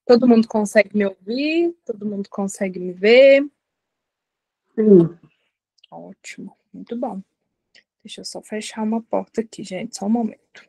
Todo mundo consegue me ouvir? Todo mundo consegue me ver? Sim. Ótimo, muito bom. Deixa eu só fechar uma porta aqui, gente, só um momento.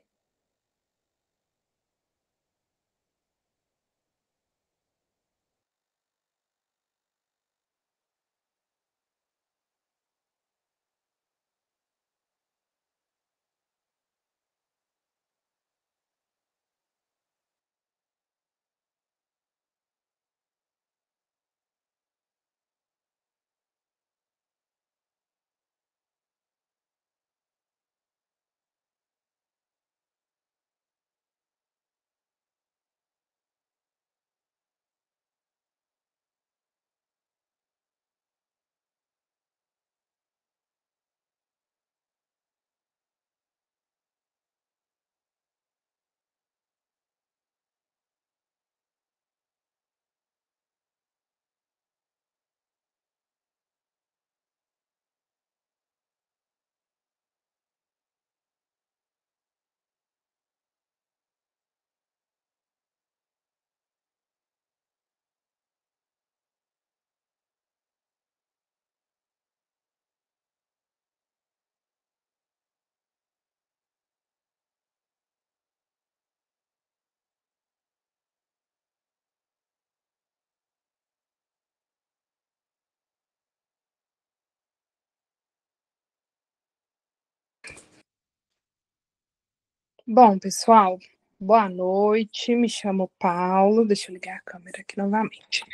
Bom, pessoal, boa noite. Me chamo Paula. Deixa eu ligar a câmera aqui novamente.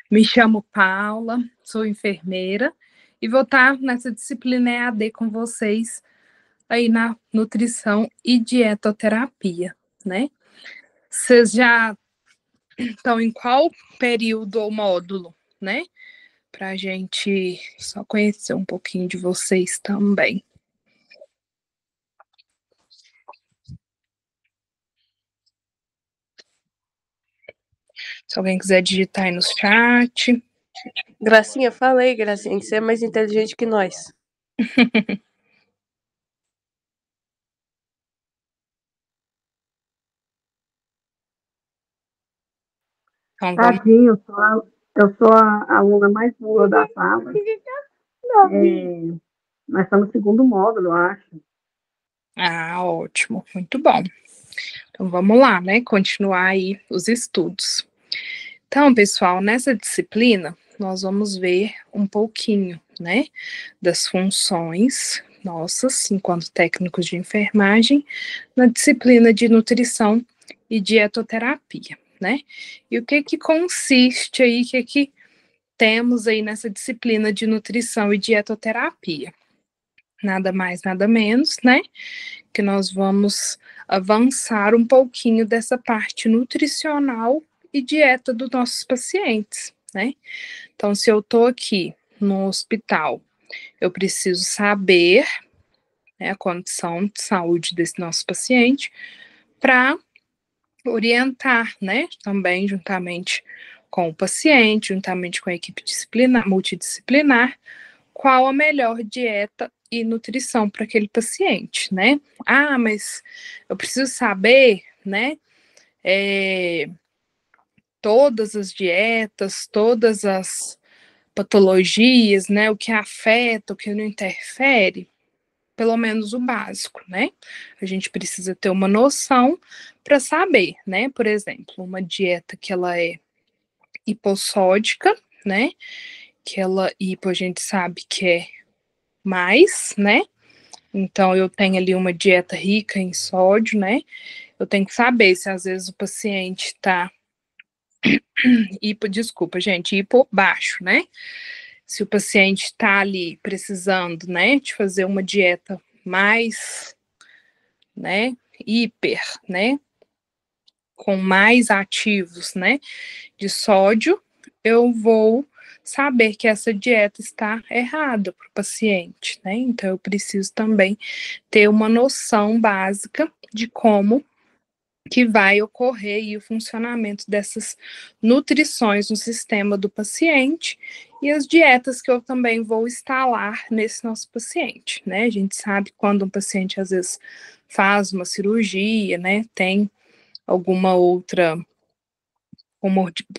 Me chamo Paula, sou enfermeira e vou estar nessa disciplina EAD com vocês aí na nutrição e dietoterapia, né? Vocês já estão em qual período ou módulo, né? Pra gente só conhecer um pouquinho de vocês também. Se alguém quiser digitar aí no chat. Gracinha, falei, Gracinha, que você é mais inteligente que nós. Então vamos. Tadinho, eu sou a aluna mais boa da sala. Nós estamos no segundo módulo, eu acho. Ah, ótimo, muito bom. Então vamos lá, né? Continuar aí os estudos. Então, pessoal, nessa disciplina nós vamos ver um pouquinho, né, das funções nossas enquanto técnicos de enfermagem na disciplina de nutrição e dietoterapia, né? E o que consiste aí, o que temos aí nessa disciplina de nutrição e dietoterapia? Nada mais, nada menos, né? Que nós vamos avançar um pouquinho dessa parte nutricional e dieta dos nossos pacientes, né? Então, se eu tô aqui no hospital, eu preciso saber, né, a condição de saúde desse nosso paciente para orientar, né, também juntamente com o paciente, juntamente com a equipe disciplinar, multidisciplinar, qual a melhor dieta e nutrição para aquele paciente, né? Ah, mas eu preciso saber, né, todas as dietas, todas as patologias, né, o que afeta, o que não interfere, pelo menos o básico, né? A gente precisa ter uma noção para saber, né? Por exemplo, uma dieta que ela é hipossódica, né? Que ela hipo a gente sabe que é mais, né? Então eu tenho ali uma dieta rica em sódio, né? Eu tenho que saber se às vezes o paciente tá desculpa, gente, hipo baixo, né? Se o paciente está ali precisando, né, de fazer uma dieta mais, né, hiper, né, com mais ativos, né, de sódio, eu vou saber que essa dieta está errada para o paciente, né? Então eu preciso também ter uma noção básica de como que vai ocorrer aí o funcionamento dessas nutrições no sistema do paciente e as dietas que eu também vou instalar nesse nosso paciente, né? A gente sabe quando um paciente às vezes faz uma cirurgia, né? Tem alguma outra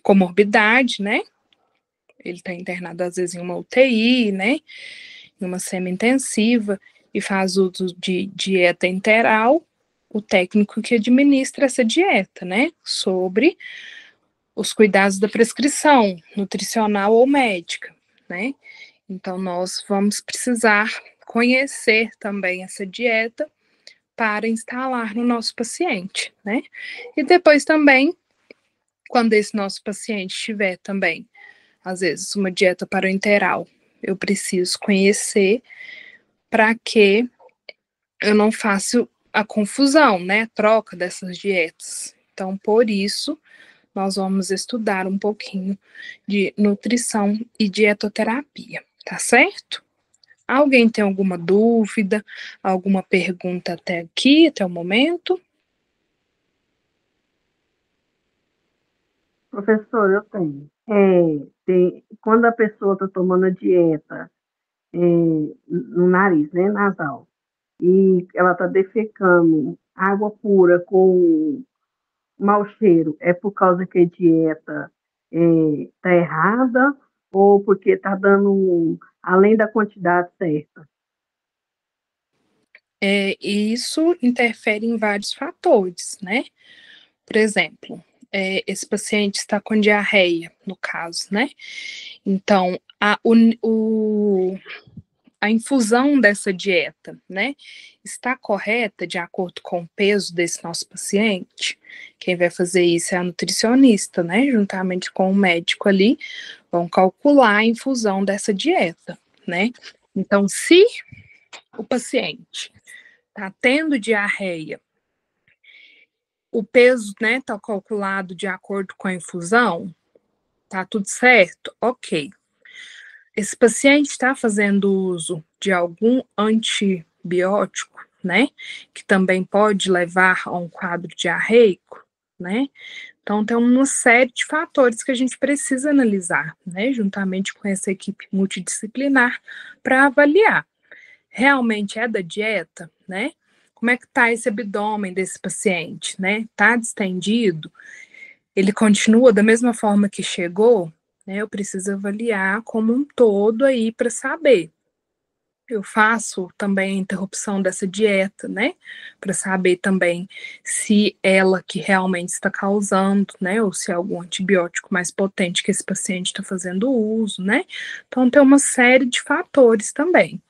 comorbidade, né? Ele está internado, às vezes, em uma UTI, né? Em uma semi-intensiva, e faz uso de dieta enteral, o técnico que administra essa dieta, né? Sobre os cuidados da prescrição nutricional ou médica, né? Então, nós vamos precisar conhecer também essa dieta para instalar no nosso paciente, né? E depois também, quando esse nosso paciente tiver também, às vezes, uma dieta parenteral, eu preciso conhecer para que eu não faça a confusão, né? A troca dessas dietas. Então, por isso, nós vamos estudar um pouquinho de nutrição e dietoterapia, tá certo? Alguém tem alguma dúvida, alguma pergunta até aqui, até o momento? Professor, eu tenho. Quando a pessoa está tomando a dieta no nariz, né, nasal, e ela está defecando água pura com mau cheiro, é por causa que a dieta está errada ou porque está dando além da quantidade certa? Isso interfere em vários fatores, né? Por exemplo, esse paciente está com diarreia, no caso, né? Então, a infusão dessa dieta, né, está correta de acordo com o peso desse nosso paciente? Quem vai fazer isso é a nutricionista, né, juntamente com o médico ali, vão calcular a infusão dessa dieta, né? Então, se o paciente está tendo diarreia, o peso, né, está calculado de acordo com a infusão, tá tudo certo? Ok. Esse paciente está fazendo uso de algum antibiótico, né, que também pode levar a um quadro diarreico, né? Então, tem uma série de fatores que a gente precisa analisar, né, juntamente com essa equipe multidisciplinar, para avaliar. Realmente é da dieta, né? Como é que tá esse abdômen desse paciente, né? Tá distendido? Ele continua da mesma forma que chegou? Né? Eu preciso avaliar como um todo aí para saber. Eu faço também a interrupção dessa dieta, né? Para saber também se ela que realmente está causando, né? Ou se é algum antibiótico mais potente que esse paciente está fazendo uso, né? Então, tem uma série de fatores também.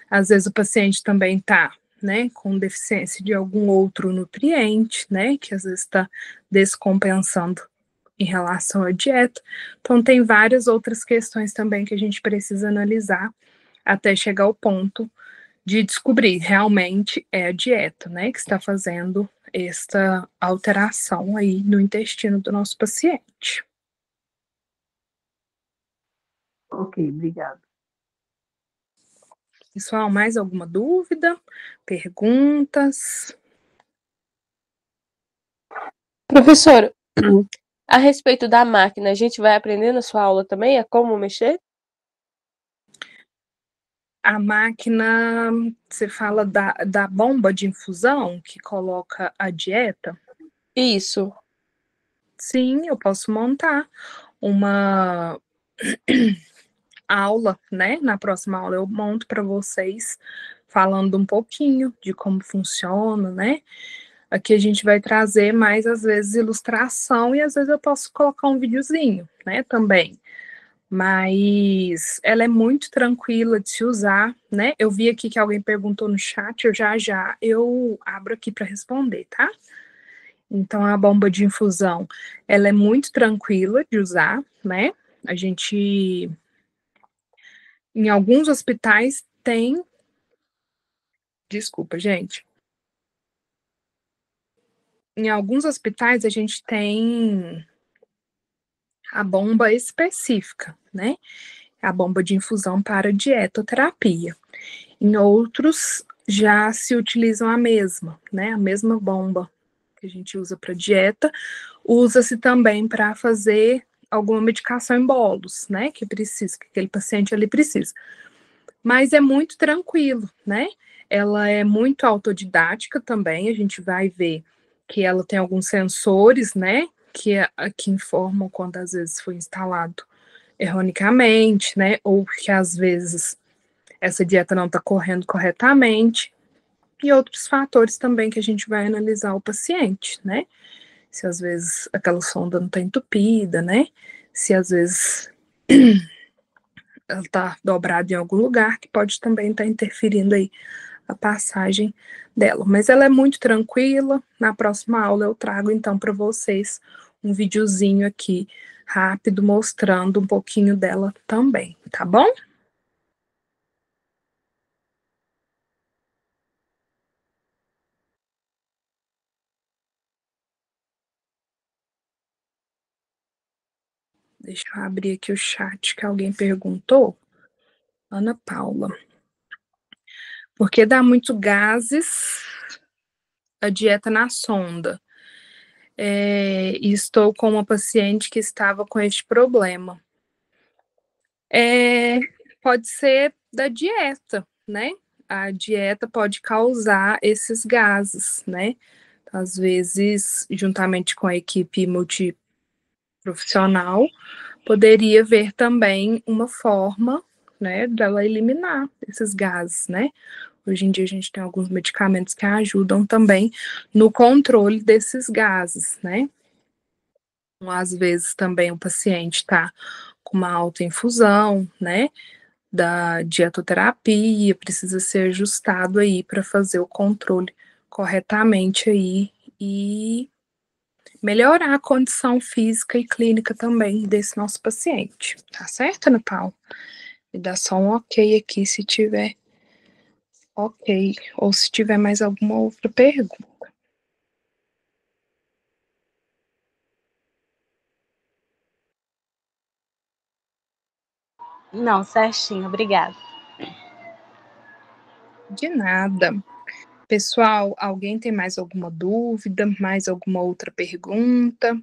Às vezes o paciente também está, né, com deficiência de algum outro nutriente, né? Que às vezes está descompensando em relação à dieta. Então, tem várias outras questões também que a gente precisa analisar até chegar ao ponto de descobrir realmente é a dieta, né, que está fazendo esta alteração aí no intestino do nosso paciente. Ok, obrigada. Pessoal, mais alguma dúvida? Perguntas? Professor, a respeito da máquina, a gente vai aprender na sua aula também a como mexer? A máquina, você fala da bomba de infusão que coloca a dieta? Isso. Sim, eu posso montar uma aula, né? Na próxima aula eu monto para vocês falando um pouquinho de como funciona, né? Aqui a gente vai trazer mais, às vezes, ilustração e às vezes eu posso colocar um videozinho, né, também. Mas ela é muito tranquila de se usar, né? Eu vi aqui que alguém perguntou no chat, eu abro aqui para responder, tá? Então a bomba de infusão, ela é muito tranquila de usar, né? A gente em alguns hospitais tem. Desculpa, gente. Em alguns hospitais a gente tem a bomba específica, né? A bomba de infusão para dietoterapia. Em outros já se utilizam a mesma, né? A mesma bomba que a gente usa para dieta, usa-se também para fazer alguma medicação em bolos, né? Que precisa, que aquele paciente ali precisa. Mas é muito tranquilo, né? Ela é muito autodidática também, a gente vai ver que ela tem alguns sensores, né? que informam quando às vezes foi instalado erroneamente, né? Ou que às vezes essa dieta não está correndo corretamente. E outros fatores também que a gente vai analisar o paciente, né? Se às vezes aquela sonda não está entupida, né? Se às vezes ela está dobrada em algum lugar, que pode também estar interferindo aí a passagem dela. Mas ela é muito tranquila. Na próxima aula eu trago então para vocês um videozinho aqui rápido mostrando um pouquinho dela também, tá bom? Deixa eu abrir aqui o chat que alguém perguntou. Ana Paula. Porque dá muito gases a dieta na sonda. E estou com uma paciente que estava com este problema. Pode ser da dieta, né? A dieta pode causar esses gases, né? Às vezes, juntamente com a equipe multiprofissional, poderia ver também uma forma, né, dela eliminar esses gases, né? Hoje em dia a gente tem alguns medicamentos que ajudam também no controle desses gases, né? Às vezes também o paciente está com uma alta infusão, né? Da dietoterapia, precisa ser ajustado aí para fazer o controle corretamente aí e melhorar a condição física e clínica também desse nosso paciente. Tá certo, Ana Paula? Me dá só um ok aqui se tiver ok, ou se tiver mais alguma outra pergunta. Não, certinho, obrigada. De nada. Pessoal, alguém tem mais alguma dúvida, mais alguma outra pergunta?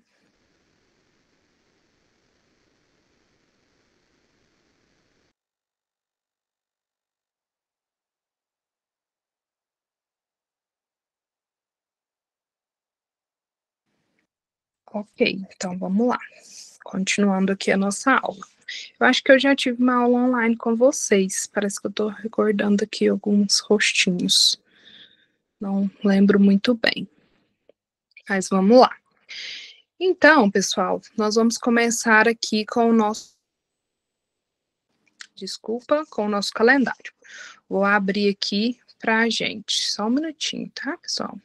Ok, então vamos lá. Continuando aqui a nossa aula. Eu acho que eu já tive uma aula online com vocês. Parece que eu estou recordando aqui alguns rostinhos. Não lembro muito bem. Mas vamos lá. Então, pessoal, nós vamos começar aqui com o nosso. Desculpa, com o nosso calendário. Vou abrir aqui para a gente. Só um minutinho, tá, pessoal?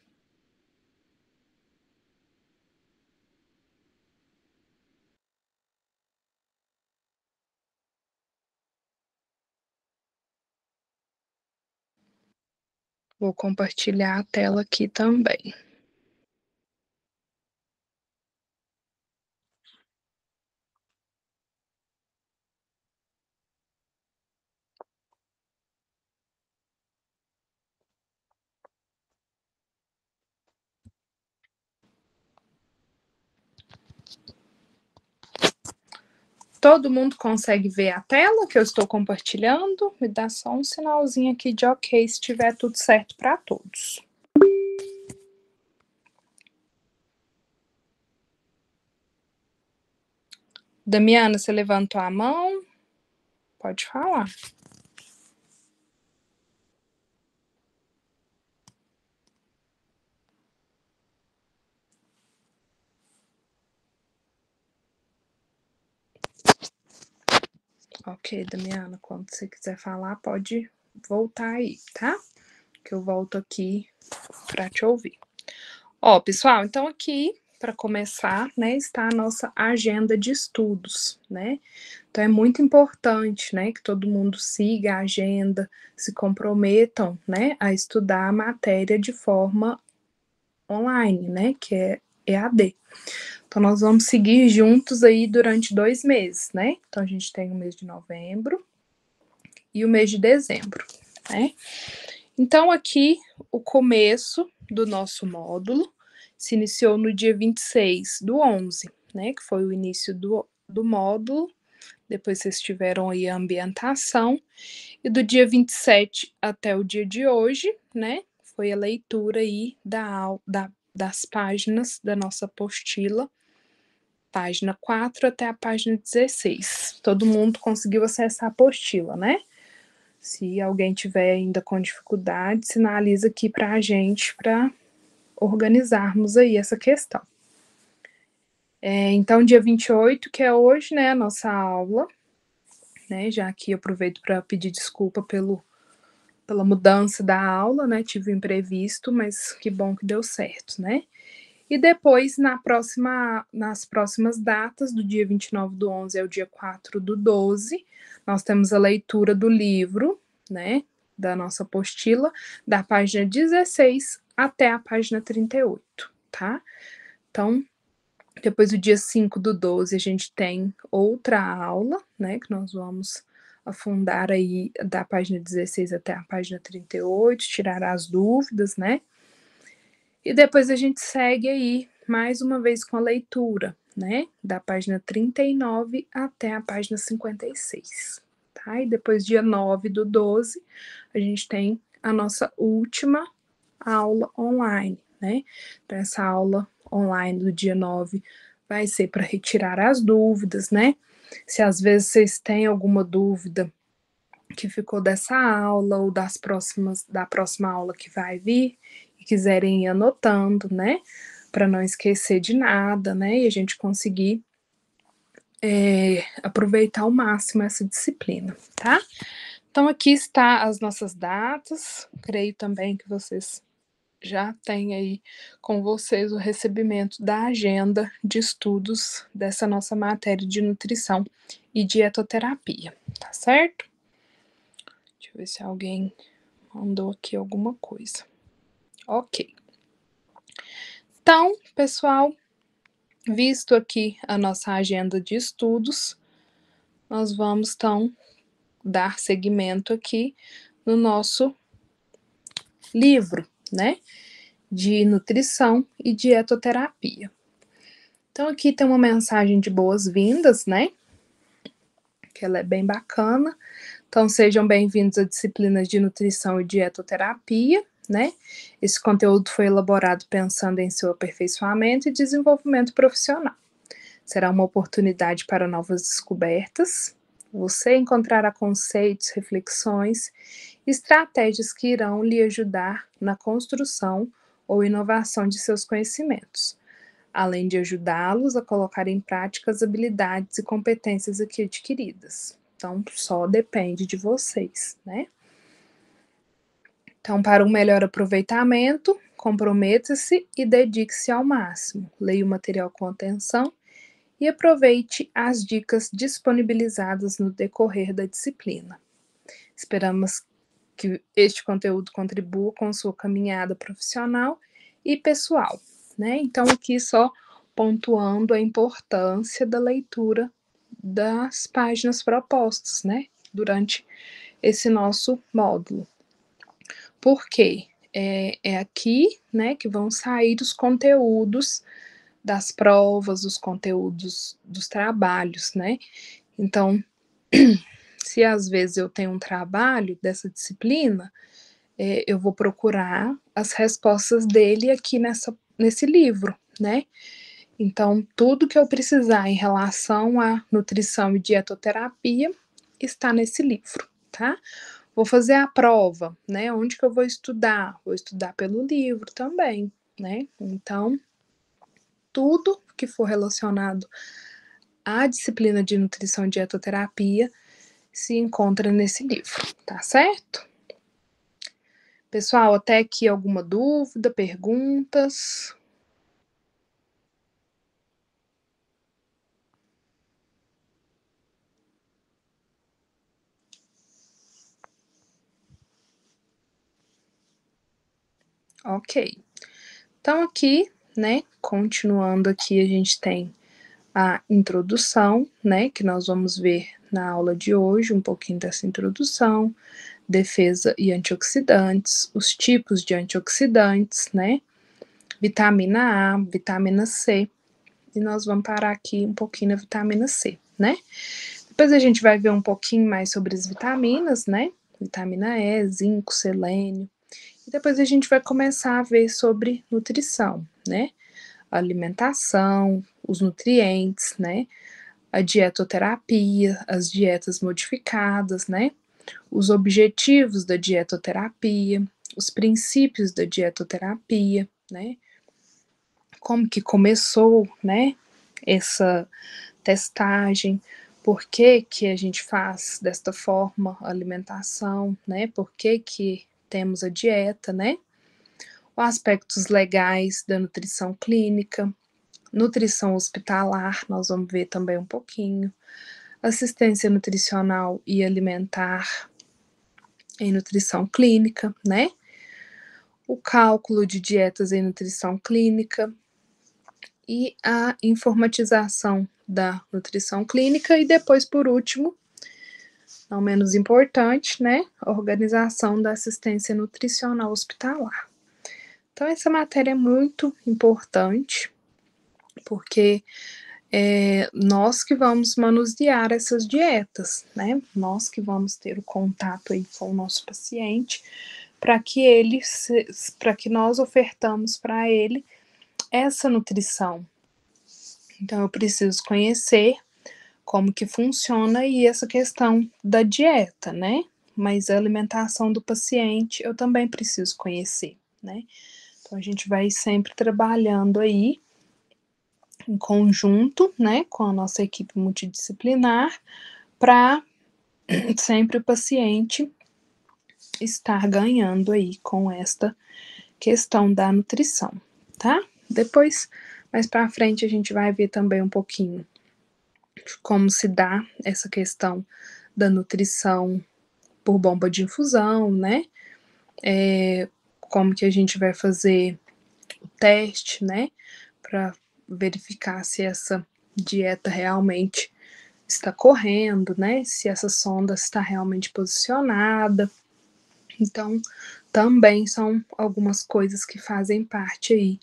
Vou compartilhar a tela aqui também. Todo mundo consegue ver a tela que eu estou compartilhando? Me dá só um sinalzinho aqui de ok se estiver tudo certo para todos. Damiana, você levantou a mão? Pode falar. Ok, Damiana, quando você quiser falar, pode voltar aí, tá? Que eu volto aqui para te ouvir. Ó, pessoal, então aqui, para começar, né, está a nossa agenda de estudos, né? Então é muito importante, né, que todo mundo siga a agenda, se comprometam, né, a estudar a matéria de forma online, né, que é EAD. Então nós vamos seguir juntos aí durante 2 meses, né? Então a gente tem o mês de novembro e o mês de dezembro, né? Então aqui o começo do nosso módulo se iniciou no dia 26 do 11, né, que foi o início do módulo. Depois vocês tiveram aí a ambientação. E do dia 27 até o dia de hoje, né, foi a leitura aí das páginas da nossa apostila página 4 até a página 16. Todo mundo conseguiu acessar a apostila, né? Se alguém tiver ainda com dificuldade, sinaliza aqui para a gente, para organizarmos aí essa questão. Então, dia 28, que é hoje, né, a nossa aula, né, já que eu aproveito para pedir desculpa pela mudança da aula, né, tive um imprevisto, mas que bom que deu certo, né. E depois, nas próximas datas, do dia 29/11 ao dia 4/12, nós temos a leitura do livro, né, da nossa apostila, da página 16 até a página 38, tá? Então, depois do dia 5/12, a gente tem outra aula, né, que nós vamos afundar aí da página 16 até a página 38, tirar as dúvidas, né? E depois a gente segue aí, mais uma vez, com a leitura, né? Da página 39 até a página 56, tá? E depois, dia 9/12, a gente tem a nossa última aula online, né? Então, essa aula online do dia 9 vai ser para retirar as dúvidas, né? Se às vezes vocês têm alguma dúvida que ficou dessa aula ou da próxima aula que vai vir e quiserem ir anotando, né? Para não esquecer de nada, né? E a gente conseguir aproveitar ao máximo essa disciplina, tá? Então, aqui está as nossas datas. Creio também que vocês já têm aí com vocês o recebimento da agenda de estudos dessa nossa matéria de nutrição e dietoterapia, tá certo? Deixa eu ver se alguém mandou aqui alguma coisa. Ok. Então, pessoal, visto aqui a nossa agenda de estudos, nós vamos, então, dar seguimento aqui no nosso livro, né, de nutrição e dietoterapia. Então, aqui tem uma mensagem de boas-vindas, né, que ela é bem bacana. Então, sejam bem-vindos à disciplina de nutrição e dietoterapia, né? Esse conteúdo foi elaborado pensando em seu aperfeiçoamento e desenvolvimento profissional. Será uma oportunidade para novas descobertas. Você encontrará conceitos, reflexões, estratégias que irão lhe ajudar na construção ou inovação de seus conhecimentos, além de ajudá-los a colocar em prática as habilidades e competências aqui adquiridas. Então, só depende de vocês, né? Então, para um melhor aproveitamento, comprometa-se e dedique-se ao máximo. Leia o material com atenção e aproveite as dicas disponibilizadas no decorrer da disciplina. Esperamos que este conteúdo contribua com sua caminhada profissional e pessoal, né? Então, aqui só pontuando a importância da leitura das páginas propostas, né? Durante esse nosso módulo. Porque é aqui, né, que vão sair os conteúdos das provas, os conteúdos dos trabalhos, né? Então, se às vezes eu tenho um trabalho dessa disciplina, eu vou procurar as respostas dele aqui nesse livro, né? Então, tudo que eu precisar em relação à nutrição e dietoterapia está nesse livro, tá? Vou fazer a prova, né? Onde que eu vou estudar? Vou estudar pelo livro também, né? Então, tudo que for relacionado à disciplina de nutrição e dietoterapia se encontra nesse livro, tá certo? Pessoal, até aqui alguma dúvida, perguntas? Ok. Então, aqui, né, continuando aqui, a gente tem a introdução, né, que nós vamos ver na aula de hoje, um pouquinho dessa introdução, defesa e antioxidantes, os tipos de antioxidantes, né, vitamina A, vitamina C, e nós vamos parar aqui um pouquinho na vitamina C, né. Depois a gente vai ver um pouquinho mais sobre as vitaminas, né, vitamina E, zinco, selênio, e depois a gente vai começar a ver sobre nutrição, né, a alimentação, os nutrientes, né? A dietoterapia, as dietas modificadas, né? Os objetivos da dietoterapia, os princípios da dietoterapia, né? Como que começou, né? Essa testagem, por que que a gente faz desta forma a alimentação, né? Por que que temos a dieta, né? Os aspectos legais da nutrição clínica, nutrição hospitalar, nós vamos ver também um pouquinho, assistência nutricional e alimentar em nutrição clínica, né? O cálculo de dietas em nutrição clínica e a informatização da nutrição clínica e depois, por último, não menos importante, né, a organização da assistência nutricional hospitalar. Então, essa matéria é muito importante, porque nós que vamos manusear essas dietas, né, nós que vamos ter o contato aí com o nosso paciente, para que nós ofertamos para ele essa nutrição. Então, eu preciso conhecer como que funciona e essa questão da dieta, né? Mas a alimentação do paciente eu também preciso conhecer, né? Então, a gente vai sempre trabalhando aí em conjunto, né, com a nossa equipe multidisciplinar, para sempre o paciente estar ganhando aí com esta questão da nutrição, tá? Depois, mais para frente, a gente vai ver também um pouquinho de como se dá essa questão da nutrição por bomba de infusão, né? Como que a gente vai fazer o teste, né? Para verificar se essa dieta realmente está correndo, né? Se essa sonda está realmente posicionada. Então, também são algumas coisas que fazem parte aí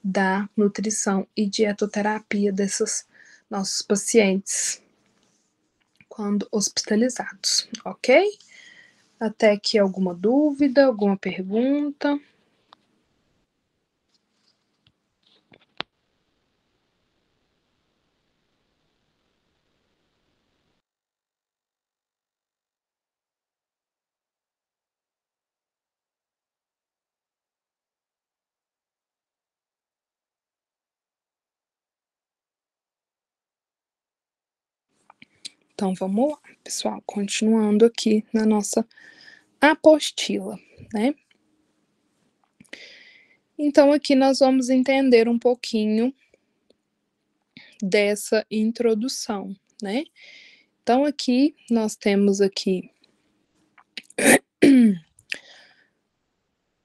da nutrição e dietoterapia desses nossos pacientes quando hospitalizados, ok? Até aqui alguma dúvida, alguma pergunta? Então vamos lá, pessoal, continuando aqui na nossa apostila, né? Então aqui nós vamos entender um pouquinho dessa introdução, né? Então aqui nós temos aqui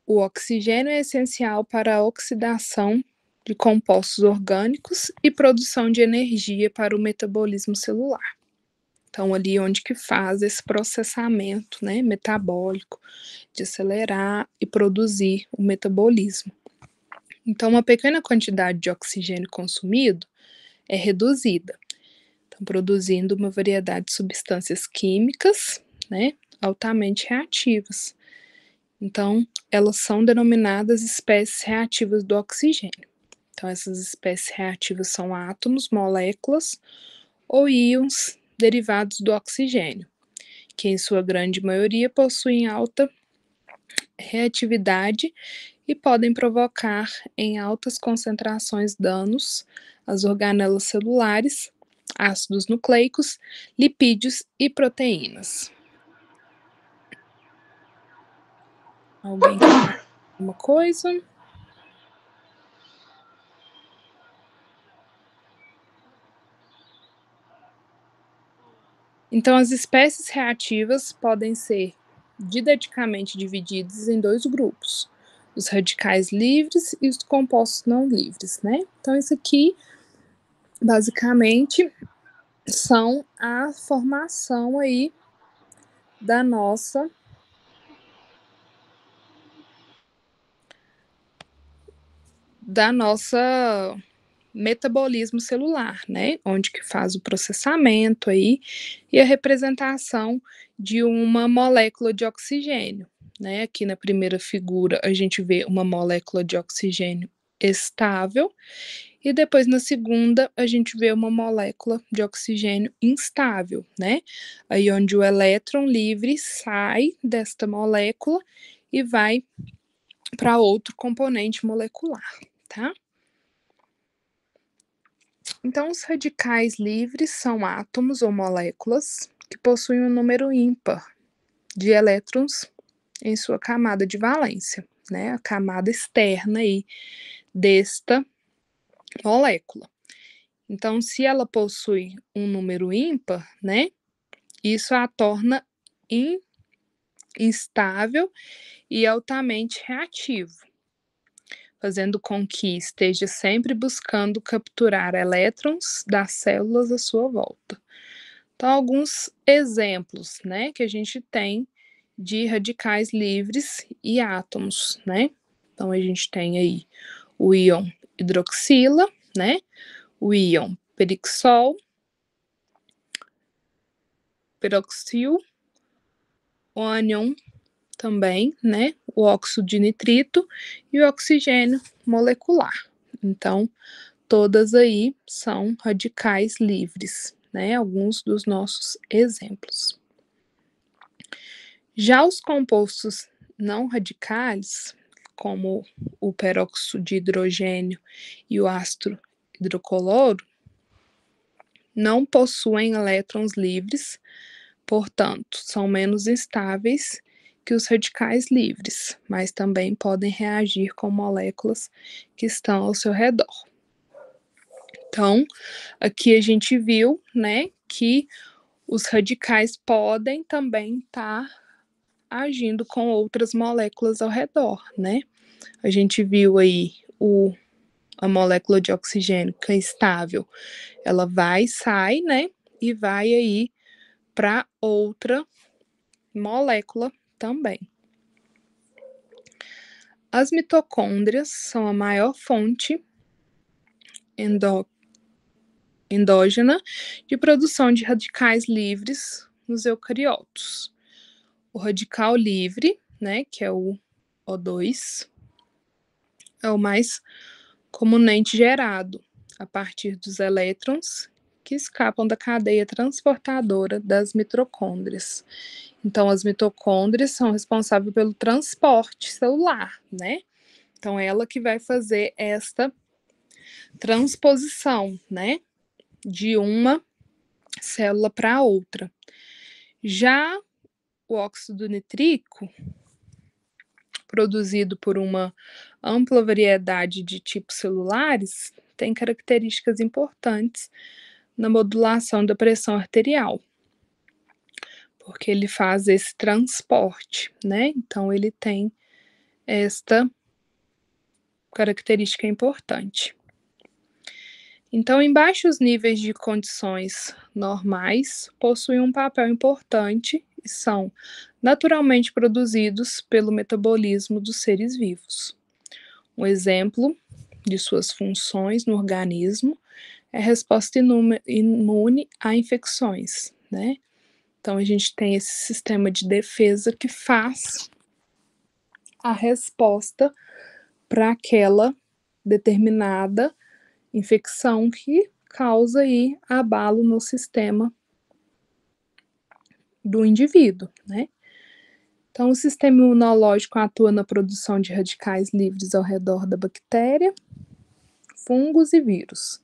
o oxigênio é essencial para a oxidação de compostos orgânicos e produção de energia para o metabolismo celular. Então, ali onde que faz esse processamento, né, metabólico, de acelerar e produzir o metabolismo. Então, uma pequena quantidade de oxigênio consumido é reduzida, então, produzindo uma variedade de substâncias químicas, né, altamente reativas. Então, elas são denominadas espécies reativas do oxigênio. Então, essas espécies reativas são átomos, moléculas ou íons derivados do oxigênio, que em sua grande maioria possuem alta reatividade e podem provocar em altas concentrações danos às organelas celulares, ácidos nucleicos, lipídios e proteínas. Alguém quer falar alguma coisa? Então, as espécies reativas podem ser didaticamente divididas em dois grupos: os radicais livres e os compostos não livres, né? Então, isso aqui, basicamente, são a formação aí da nossa metabolismo celular, né? Onde que faz o processamento aí e a representação de uma molécula de oxigênio, né? Aqui na primeira figura a gente vê uma molécula de oxigênio estável, e depois na segunda a gente vê uma molécula de oxigênio instável, né? Aí onde o elétron livre sai desta molécula e vai para outro componente molecular, tá? Então, os radicais livres são átomos ou moléculas que possuem um número ímpar de elétrons em sua camada de valência, né? A camada externa aí desta molécula. Então, se ela possui um número ímpar, né? Isso a torna instável e altamente reativo, fazendo com que esteja sempre buscando capturar elétrons das células à sua volta. Então, alguns exemplos, né, que a gente tem de radicais livres e átomos, né? Então, a gente tem aí o íon hidroxila, né? O íon perixol, peroxil, o ânion também, né? O óxido de nitrito e o oxigênio molecular. Então, todas aí são radicais livres, né? Alguns dos nossos exemplos. Já os compostos não radicais, como o peróxido de hidrogênio e o ácido hidrocoloro, não possuem elétrons livres, portanto, são menos instáveis que os radicais livres, mas também podem reagir com moléculas que estão ao seu redor. Então, aqui a gente viu, né, que os radicais podem também estar agindo com outras moléculas ao redor, né? A gente viu aí a molécula de oxigênio que é estável, ela sai, né? E vai aí para outra molécula também. As mitocôndrias são a maior fonte endógena de produção de radicais livres nos eucariotos. O radical livre, né, que é o O2, é o mais comumente gerado a partir dos elétrons que escapam da cadeia transportadora das mitocôndrias. Então, as mitocôndrias são responsáveis pelo transporte celular, né? Então, ela que vai fazer esta transposição, né, de uma célula para outra. Já o óxido nitrico, produzido por uma ampla variedade de tipos celulares, tem características importantes na modulação da pressão arterial, porque ele faz esse transporte, né? Então, ele tem esta característica importante. Então, em baixos níveis de condições normais, possuem um papel importante e são naturalmente produzidos pelo metabolismo dos seres vivos. Um exemplo de suas funções no organismo é a resposta imune a infecções, né? Então, a gente tem esse sistema de defesa que faz a resposta para aquela determinada infecção que causa aí abalo no sistema do indivíduo, né? Então, o sistema imunológico atua na produção de radicais livres ao redor da bactéria, fungos e vírus,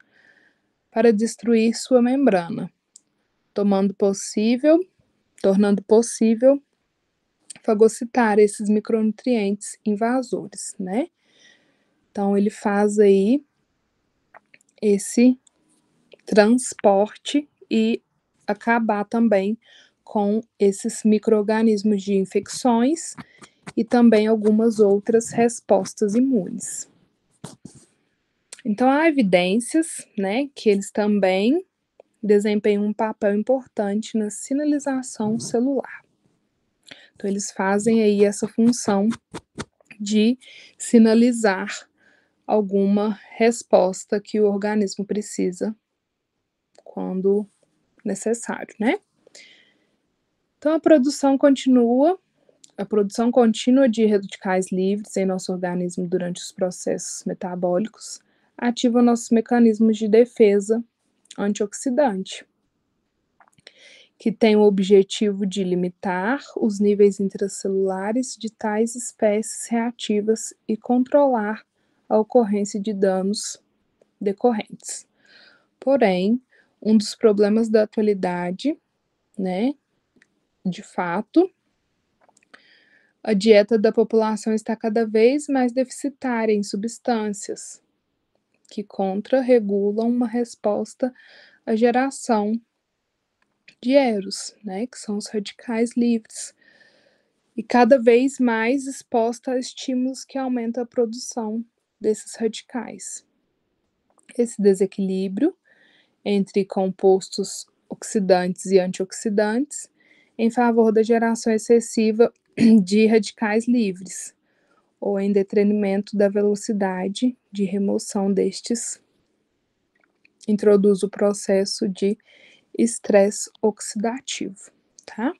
para destruir sua membrana, tornando possível fagocitar esses micronutrientes invasores, né? Então, ele faz aí esse transporte e acabar também com esses micro-organismos de infecções e também algumas outras respostas imunes. Então, há evidências, né, que eles também desempenham um papel importante na sinalização celular. Então, eles fazem aí essa função de sinalizar alguma resposta que o organismo precisa quando necessário, né? Então, a produção continua A produção contínua de radicais livres em nosso organismo durante os processos metabólicos ativa nossos mecanismos de defesa antioxidante, que tem o objetivo de limitar os níveis intracelulares de tais espécies reativas e controlar a ocorrência de danos decorrentes. Porém, um dos problemas da atualidade, né, de fato, a dieta da população está cada vez mais deficitária em substâncias que contrarregulam uma resposta à geração de eros, né, que são os radicais livres, e cada vez mais exposta a estímulos que aumentam a produção desses radicais. Esse desequilíbrio entre compostos oxidantes e antioxidantes em favor da geração excessiva de radicais livres, ou em detrimento da velocidade de remoção destes, introduz o processo de estresse oxidativo, tá?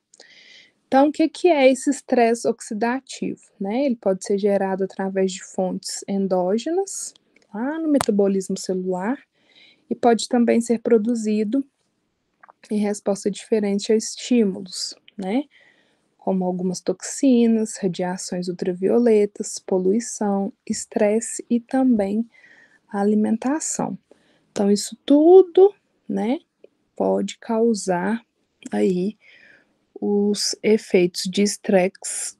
Então, o que é esse estresse oxidativo, né? Ele pode ser gerado através de fontes endógenas, lá no metabolismo celular, e pode também ser produzido em resposta diferente a estímulos, né? Como algumas toxinas, radiações ultravioletas, poluição, estresse e também a alimentação. Então, isso tudo, né, pode causar aí os efeitos de estresse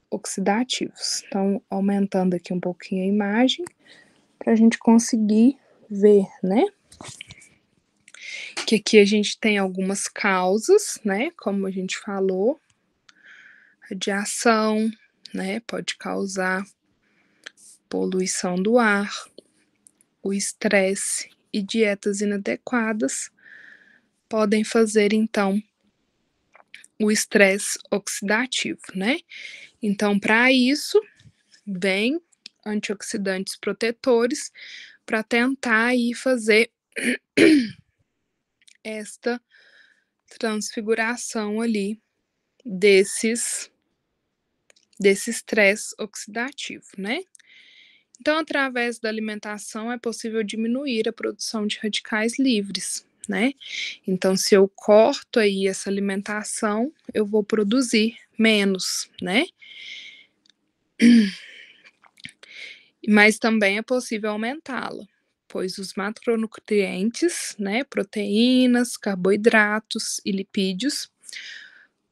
oxidativos. Então, aumentando aqui um pouquinho a imagem, para a gente conseguir ver, né, que aqui a gente tem algumas causas, né, como a gente falou, radiação, né, pode causar poluição do ar, o estresse e dietas inadequadas podem fazer, então, o estresse oxidativo, né? Então, para isso, vem antioxidantes protetores para tentar aí fazer esta transfiguração ali desse estresse oxidativo, né? Então, através da alimentação é possível diminuir a produção de radicais livres, né? Então, se eu corto aí essa alimentação, eu vou produzir menos, né? Mas também é possível aumentá-la, pois os macronutrientes, né, proteínas, carboidratos e lipídios,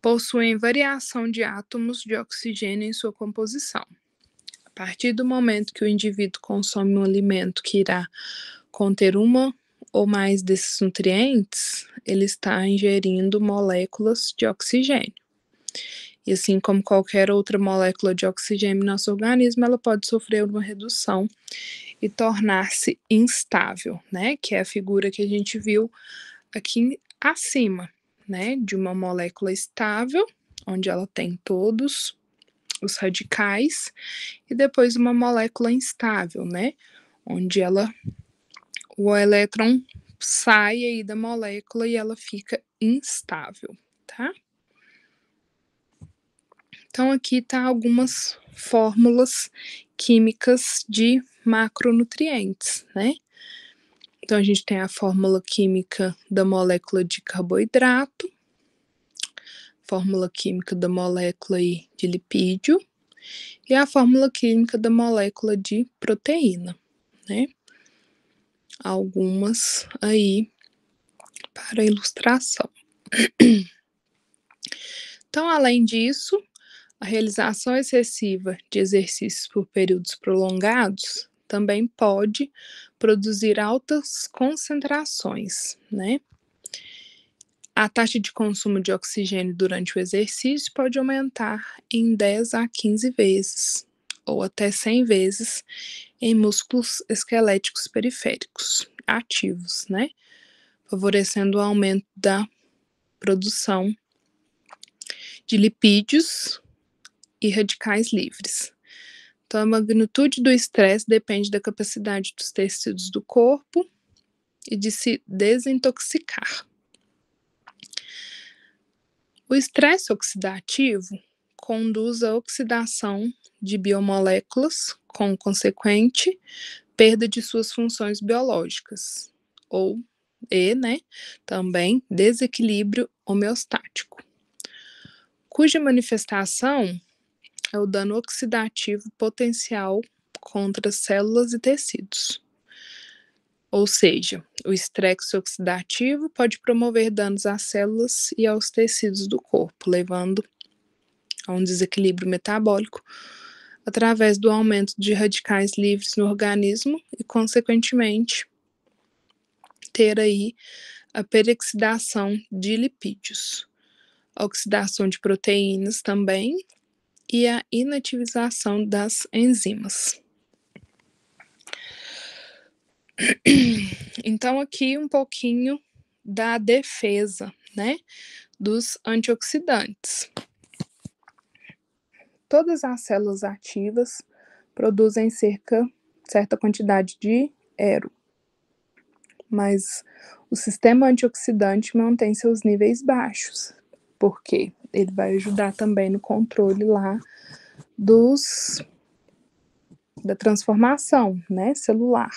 possuem variação de átomos de oxigênio em sua composição. A partir do momento que o indivíduo consome um alimento que irá conter uma ou mais desses nutrientes, ele está ingerindo moléculas de oxigênio. E assim como qualquer outra molécula de oxigênio no nosso organismo, ela pode sofrer uma redução e tornar-se instável, né? Que é a figura que a gente viu aqui acima, né? De uma molécula estável, onde ela tem todos os radicais, e depois uma molécula instável, né? Onde o elétron sai aí da molécula e ela fica instável, tá? Então, aqui tá algumas fórmulas químicas de macronutrientes, né? Então, a gente tem a fórmula química da molécula de carboidrato, fórmula química da molécula de lipídio e a fórmula química da molécula de proteína, né? Algumas aí para ilustração. Então, além disso, a realização excessiva de exercícios por períodos prolongados também pode produzir altas concentrações, né? A taxa de consumo de oxigênio durante o exercício pode aumentar em 10 a 15 vezes, ou até 100 vezes, em músculos esqueléticos periféricos ativos, né? Favorecendo o aumento da produção de lipídios e radicais livres. Então, a magnitude do estresse depende da capacidade dos tecidos do corpo e de se desintoxicar. O estresse oxidativo conduz à oxidação de biomoléculas, com consequente perda de suas funções biológicas, né, também desequilíbrio homeostático, cuja manifestação é o dano oxidativo potencial contra células e tecidos. Ou seja, o estresse oxidativo pode promover danos às células e aos tecidos do corpo, levando a um desequilíbrio metabólico através do aumento de radicais livres no organismo e, consequentemente, ter aí a peroxidação de lipídios, a oxidação de proteínas também e a inativização das enzimas. Então, aqui um pouquinho da defesa, né, dos antioxidantes. Todas as células ativas produzem certa quantidade de hero, mas o sistema antioxidante mantém seus níveis baixos, porque ele vai ajudar também no controle lá da transformação, né, celular.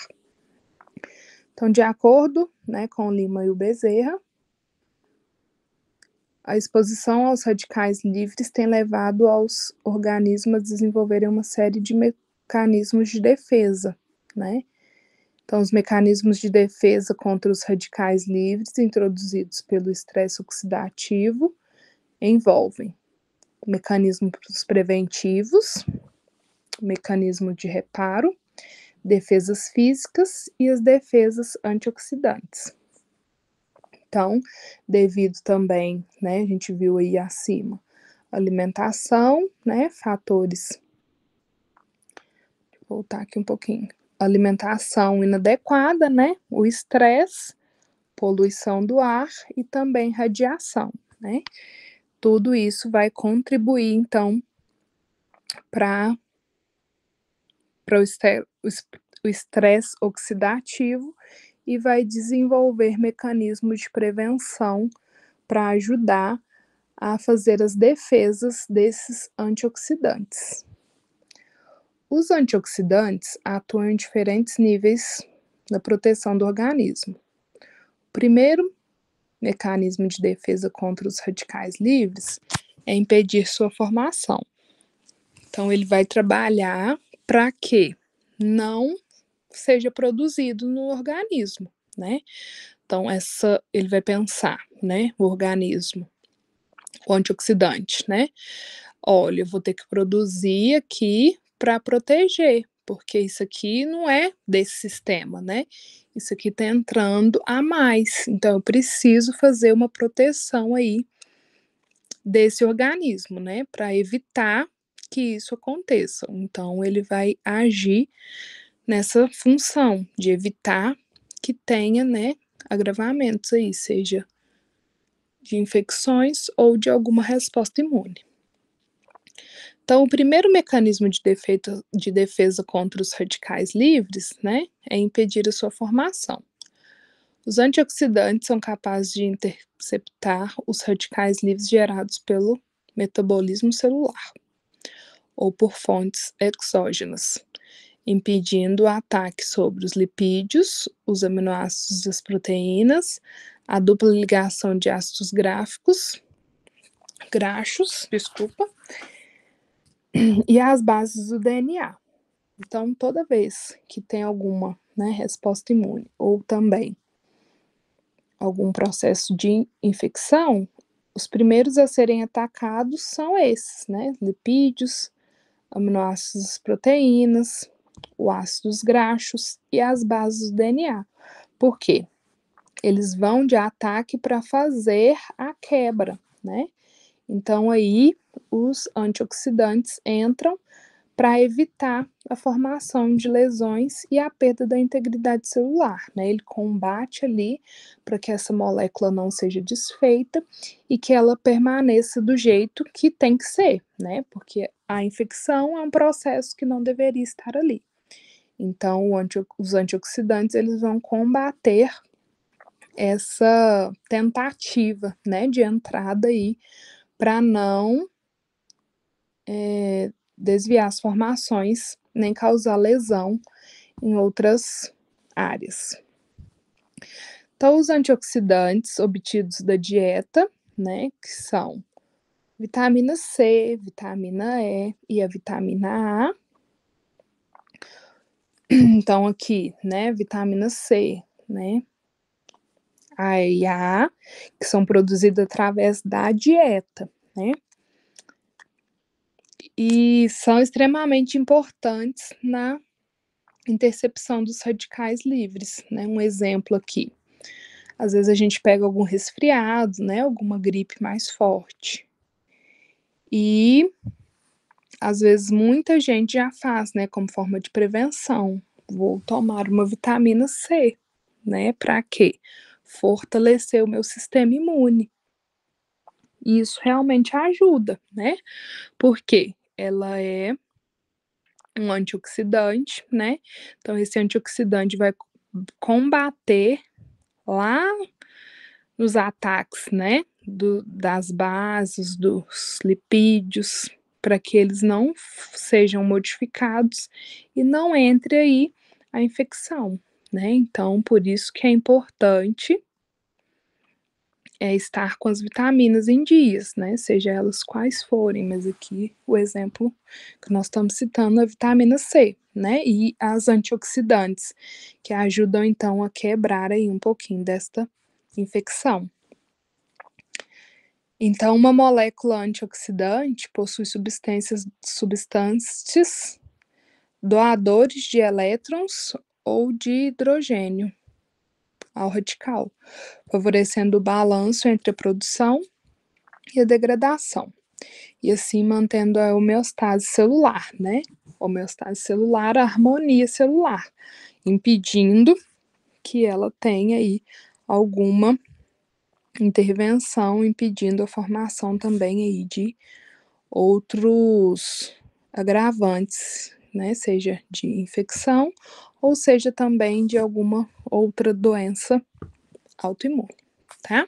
Então, de acordo, né, com o Lima e o Bezerra, a exposição aos radicais livres tem levado aos organismos a desenvolverem uma série de mecanismos de defesa, né? Então, os mecanismos de defesa contra os radicais livres introduzidos pelo estresse oxidativo envolvem mecanismos preventivos, mecanismo de reparo, defesas físicas e as defesas antioxidantes. Então, devido também, né, a gente viu aí acima, alimentação, né, fatores, vou voltar aqui um pouquinho, alimentação inadequada, né, o estresse, poluição do ar e também radiação, né, tudo isso vai contribuir, então, para o estresse oxidativo e vai desenvolver mecanismos de prevenção para ajudar a fazer as defesas desses antioxidantes. Os antioxidantes atuam em diferentes níveis na proteção do organismo. O primeiro mecanismo de defesa contra os radicais livres é impedir sua formação. Então, ele vai trabalhar para que não seja produzido no organismo, né? Então, ele vai pensar, né, o organismo, o antioxidante, né? Olha, eu vou ter que produzir aqui para proteger, porque isso aqui não é desse sistema, né? Isso aqui está entrando a mais, então eu preciso fazer uma proteção aí desse organismo, né, para evitar que isso aconteça. Então, ele vai agir nessa função de evitar que tenha, né, agravamentos aí, seja de infecções ou de alguma resposta imune. Então, o primeiro mecanismo de defesa contra os radicais livres, né, é impedir a sua formação. Os antioxidantes são capazes de interceptar os radicais livres gerados pelo metabolismo celular ou por fontes exógenas, impedindo o ataque sobre os lipídios, os aminoácidos das proteínas, a dupla ligação de ácidos graxos, e as bases do DNA. Então, toda vez que tem alguma, né, resposta imune ou também algum processo de infecção, os primeiros a serem atacados são esses, né, lipídios, aminoácidos, proteínas, os ácidos graxos e as bases do DNA. Por quê? Eles vão de ataque para fazer a quebra, né? Então, aí, os antioxidantes entram para evitar a formação de lesões e a perda da integridade celular, né? Ele combate ali para que essa molécula não seja desfeita e que ela permaneça do jeito que tem que ser, né? Porque a infecção é um processo que não deveria estar ali. Então, os antioxidantes, eles vão combater essa tentativa, né, de entrada aí para não desviar as formações, nem causar lesão em outras áreas. Então, os antioxidantes obtidos da dieta, né, que são vitamina C, vitamina E e a vitamina A. Então, aqui, né, vitamina C, né, A e A, que são produzidas através da dieta, né, e são extremamente importantes na intercepção dos radicais livres, né, um exemplo aqui. Às vezes a gente pega algum resfriado, né, alguma gripe mais forte. E às vezes muita gente já faz, né, como forma de prevenção. Vou tomar uma vitamina C, né, para quê? Fortalecer o meu sistema imune. E isso realmente ajuda, né? Porque ela é um antioxidante, né? Então esse antioxidante vai combater lá nos ataques, né, das bases, dos lipídios, para que eles não sejam modificados e não entre aí a infecção, né? Então, por isso que é importante estar com as vitaminas em dias, né? Seja elas quais forem, mas aqui o exemplo que nós estamos citando é a vitamina C, né? E as antioxidantes, que ajudam então a quebrar aí um pouquinho desta infecção. Então, uma molécula antioxidante possui substâncias doadores de elétrons ou de hidrogênio ao radical, favorecendo o balanço entre a produção e a degradação, e assim mantendo a homeostase celular, né? Homeostase celular, a harmonia celular, impedindo que ela tenha aí alguma intervenção, impedindo a formação também aí de outros agravantes, né, seja de infecção ou seja também de alguma outra doença autoimune, tá?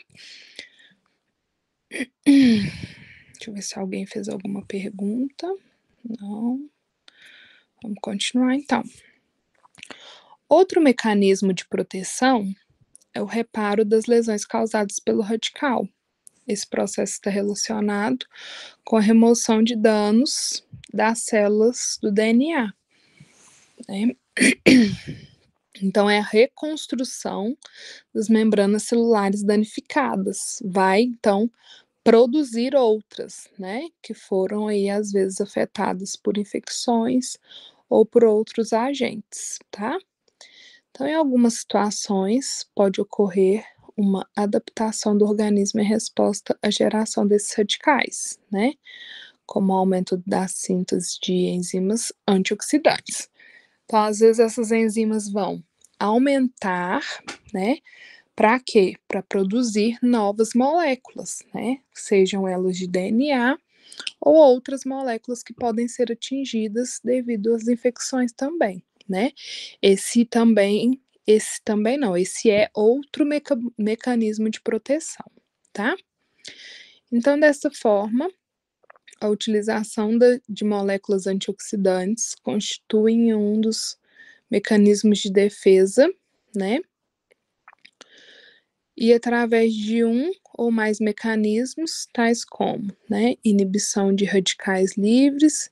Deixa eu ver se alguém fez alguma pergunta. Não. Vamos continuar então. Outro mecanismo de proteção é o reparo das lesões causadas pelo radical. Esse processo está relacionado com a remoção de danos das células do DNA, né? Então, é a reconstrução das membranas celulares danificadas. Vai, então, produzir outras, né? Que foram aí, às vezes, afetadas por infecções ou por outros agentes, tá? Então, em algumas situações, pode ocorrer uma adaptação do organismo em resposta à geração desses radicais, né? Como o aumento da síntese de enzimas antioxidantes. Então, às vezes, essas enzimas vão aumentar, né? Para quê? Para produzir novas moléculas, né? Sejam elas de DNA ou outras moléculas que podem ser atingidas devido às infecções também, né? Esse é outro mecanismo de proteção, tá? Então, dessa forma, a utilização de moléculas antioxidantes constitui um dos mecanismos de defesa, né? E através de um ou mais mecanismos, tais como, né, inibição de radicais livres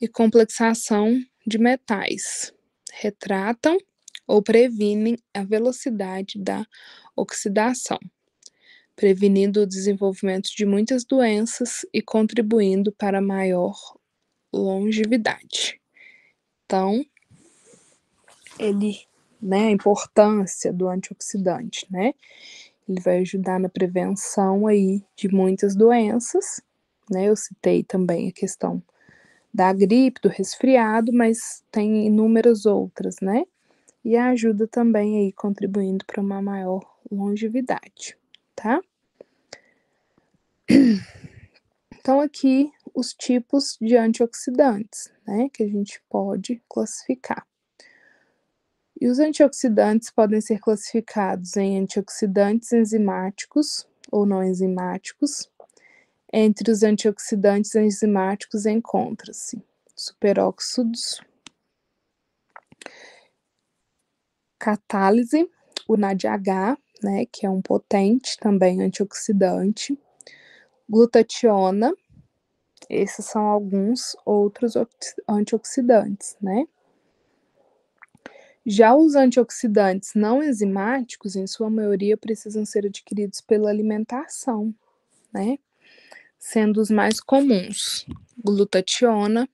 e complexação de metais, retratam ou previnem a velocidade da oxidação, prevenindo o desenvolvimento de muitas doenças e contribuindo para maior longevidade. Então, a importância do antioxidante, né? Ele vai ajudar na prevenção aí de muitas doenças, né? Eu citei também a questão da gripe, do resfriado, mas tem inúmeras outras, né? E ajuda também aí contribuindo para uma maior longevidade, tá? Então aqui os tipos de antioxidantes, né, que a gente pode classificar. E os antioxidantes podem ser classificados em antioxidantes enzimáticos ou não enzimáticos, Entre os antioxidantes enzimáticos encontra-se superóxidos, catálise, o NADH, né, que é um potente também antioxidante, glutationa, esses são alguns outros antioxidantes, né? Já os antioxidantes não enzimáticos, em sua maioria, precisam ser adquiridos pela alimentação, né? Sendo os mais comuns: glutationa,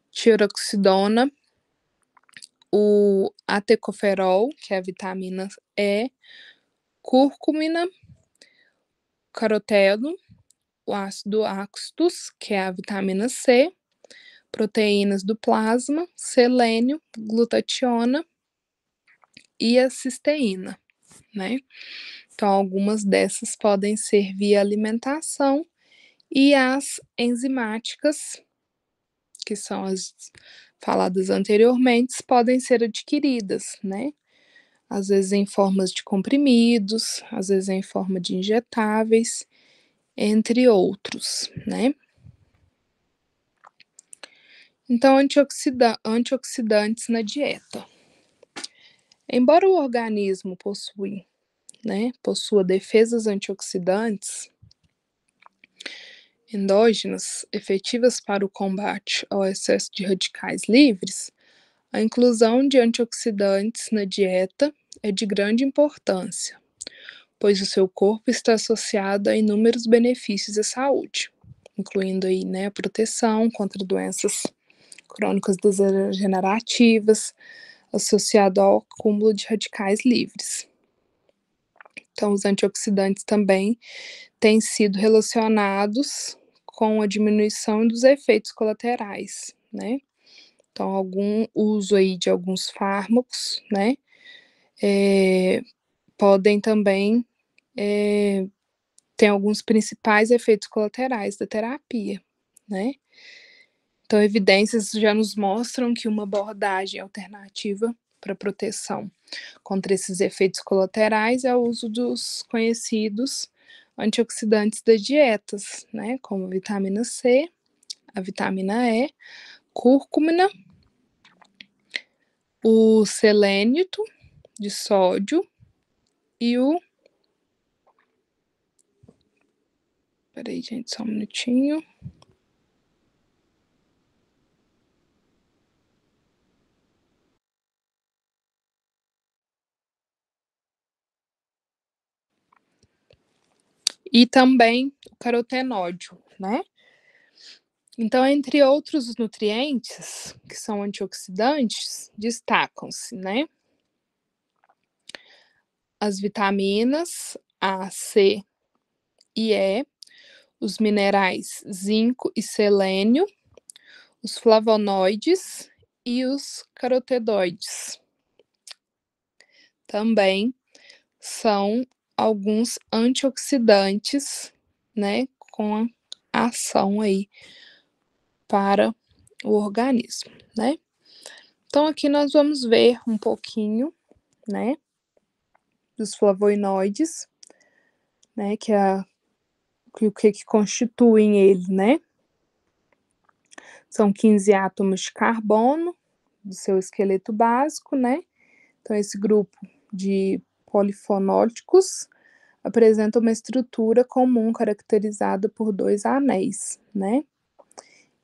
tiroxidona, o atocoferol, que é a vitamina E, curcumina, carotedo, o ácido ácitus, que é a vitamina C, proteínas do plasma, selênio, glutationa e a cisteína, né? Então, algumas dessas podem ser via alimentação e as enzimáticas, que são as faladas anteriormente, podem ser adquiridas, né? Às vezes em formas de comprimidos, às vezes em forma de injetáveis, entre outros, né? Então, antioxidantes na dieta. Embora o organismo possua defesas antioxidantes endógenas efetivas para o combate ao excesso de radicais livres, a inclusão de antioxidantes na dieta é de grande importância, pois o seu corpo está associado a inúmeros benefícios à saúde, incluindo aí, né, a proteção contra doenças crônicas degenerativas, associado ao acúmulo de radicais livres. Então, os antioxidantes também têm sido relacionados com a diminuição dos efeitos colaterais, né? Então, algum uso aí de alguns fármacos, né? Podem também ter alguns principais efeitos colaterais da terapia, né? Então, evidências já nos mostram que uma abordagem alternativa para proteção contra esses efeitos colaterais é o uso dos conhecidos antioxidantes das dietas, né, como a vitamina C, a vitamina E, cúrcumina, o selênito de sódio e o... Peraí, gente, só um minutinho. E também o carotenóide, né? Então, entre outros nutrientes que são antioxidantes, destacam-se, né? As vitaminas A, C e E, os minerais zinco e selênio, os flavonoides e os carotedoides. Também são alguns antioxidantes, né, com a ação aí para o organismo, né? Então, aqui nós vamos ver um pouquinho, né, dos flavonoides, né, que o que constituem ele, né? São 15 átomos de carbono do seu esqueleto básico, né? Então, esse grupo de polifenólicos apresenta uma estrutura comum caracterizada por 2 anéis, né?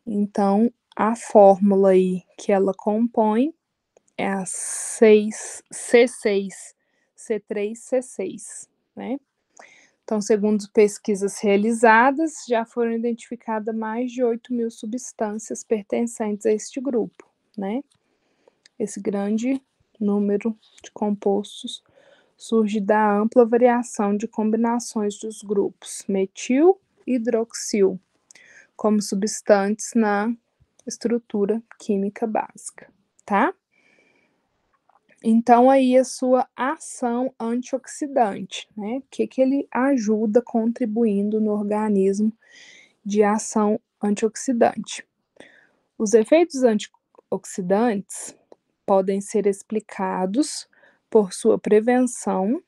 Então, a fórmula aí que ela compõe é a C6C3C6, né? Então, segundo pesquisas realizadas, já foram identificadas mais de 8.000 substâncias pertencentes a este grupo, né? Esse grande número de compostos surge da ampla variação de combinações dos grupos metil e hidroxil como substantes na estrutura química básica, tá? Então, aí a sua ação antioxidante, né? O que ele ajuda contribuindo no organismo de ação antioxidante? Os efeitos antioxidantes podem ser explicados por sua prevenção,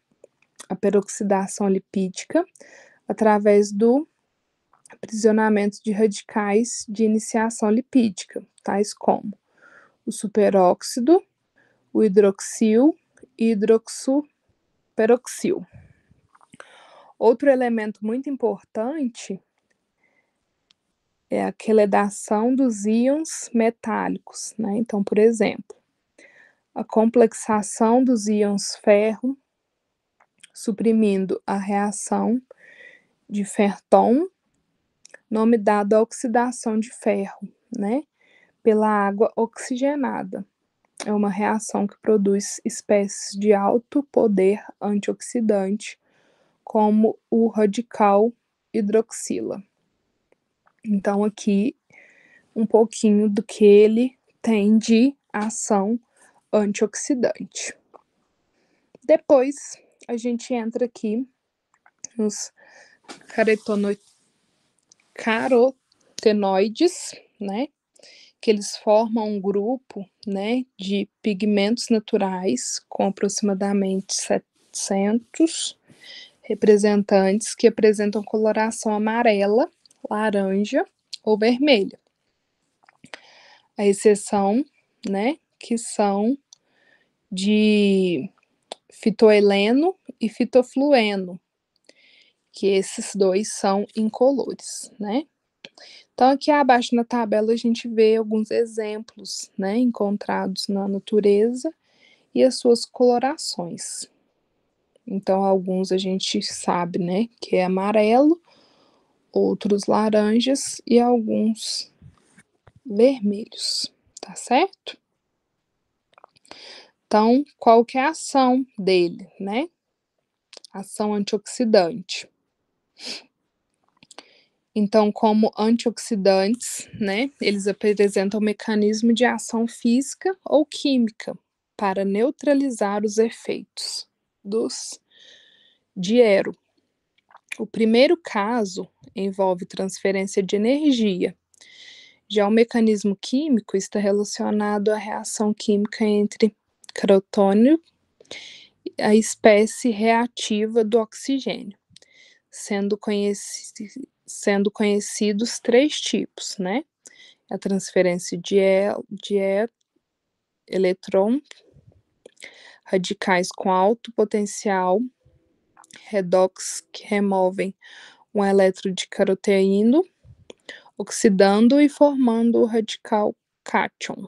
a peroxidação lipídica, através do aprisionamento de radicais de iniciação lipídica, tais como o superóxido, o hidroxil e hidroxoperoxil. Outro elemento muito importante é a queledação dos íons metálicos, né? Então, por exemplo, a complexação dos íons ferro, suprimindo a reação de Ferton, nome dado à oxidação de ferro, né? Pela água oxigenada. É uma reação que produz espécies de alto poder antioxidante, como o radical hidroxila. Então, aqui, um pouquinho do que ele tem de ação antioxidante. Depois, a gente entra aqui nos carotenoides, né? Que eles formam um grupo, né, de pigmentos naturais com aproximadamente 700 representantes que apresentam coloração amarela, laranja ou vermelha. A exceção, né, que são de fitoeleno e fitoflueno, que esses dois são incolores, né? Então, aqui abaixo na tabela a gente vê alguns exemplos, né, encontrados na natureza e as suas colorações. Então, alguns a gente sabe, né, que é amarelo, outros laranjas e alguns vermelhos, tá certo? Então, qual que é a ação dele, né? Ação antioxidante. Então, como antioxidantes, né, eles apresentam um mecanismo de ação física ou química para neutralizar os efeitos dos diero. O primeiro caso envolve transferência de energia. Já o mecanismo químico está relacionado à reação química entre crotônio e a espécie reativa do oxigênio, sendo conhecidos 3 tipos, né? A transferência de elétron, radicais com alto potencial, redox, que removem um elétron de caroteíno, oxidando e formando o radical cátion.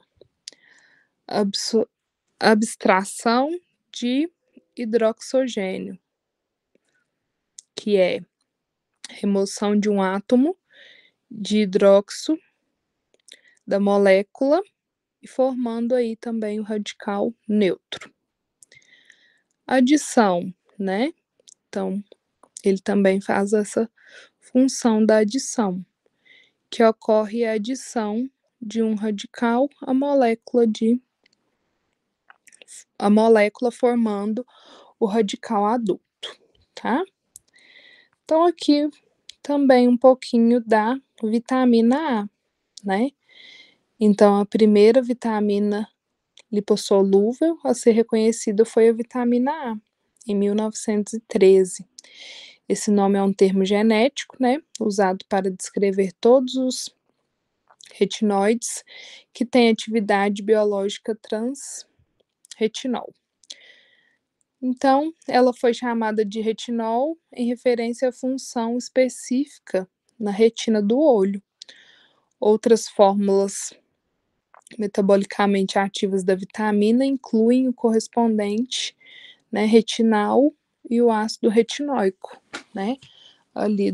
Abstração de hidroxogênio, que é remoção de um átomo de hidróxido da molécula e formando aí também o radical neutro. Adição, né? Então, ele também faz essa função da adição, que ocorre a adição de um radical à molécula formando o radical adulto, tá? Então, aqui também um pouquinho da vitamina A, né? Então, a primeira vitamina lipossolúvel a ser reconhecida foi a vitamina A, em 1913. Esse nome é um termo genético, né, usado para descrever todos os retinoides que têm atividade biológica transretinol. Então, ela foi chamada de retinol em referência à função específica na retina do olho. Outras fórmulas metabolicamente ativas da vitamina incluem o correspondente, né, retinal e o ácido retinóico, né, ali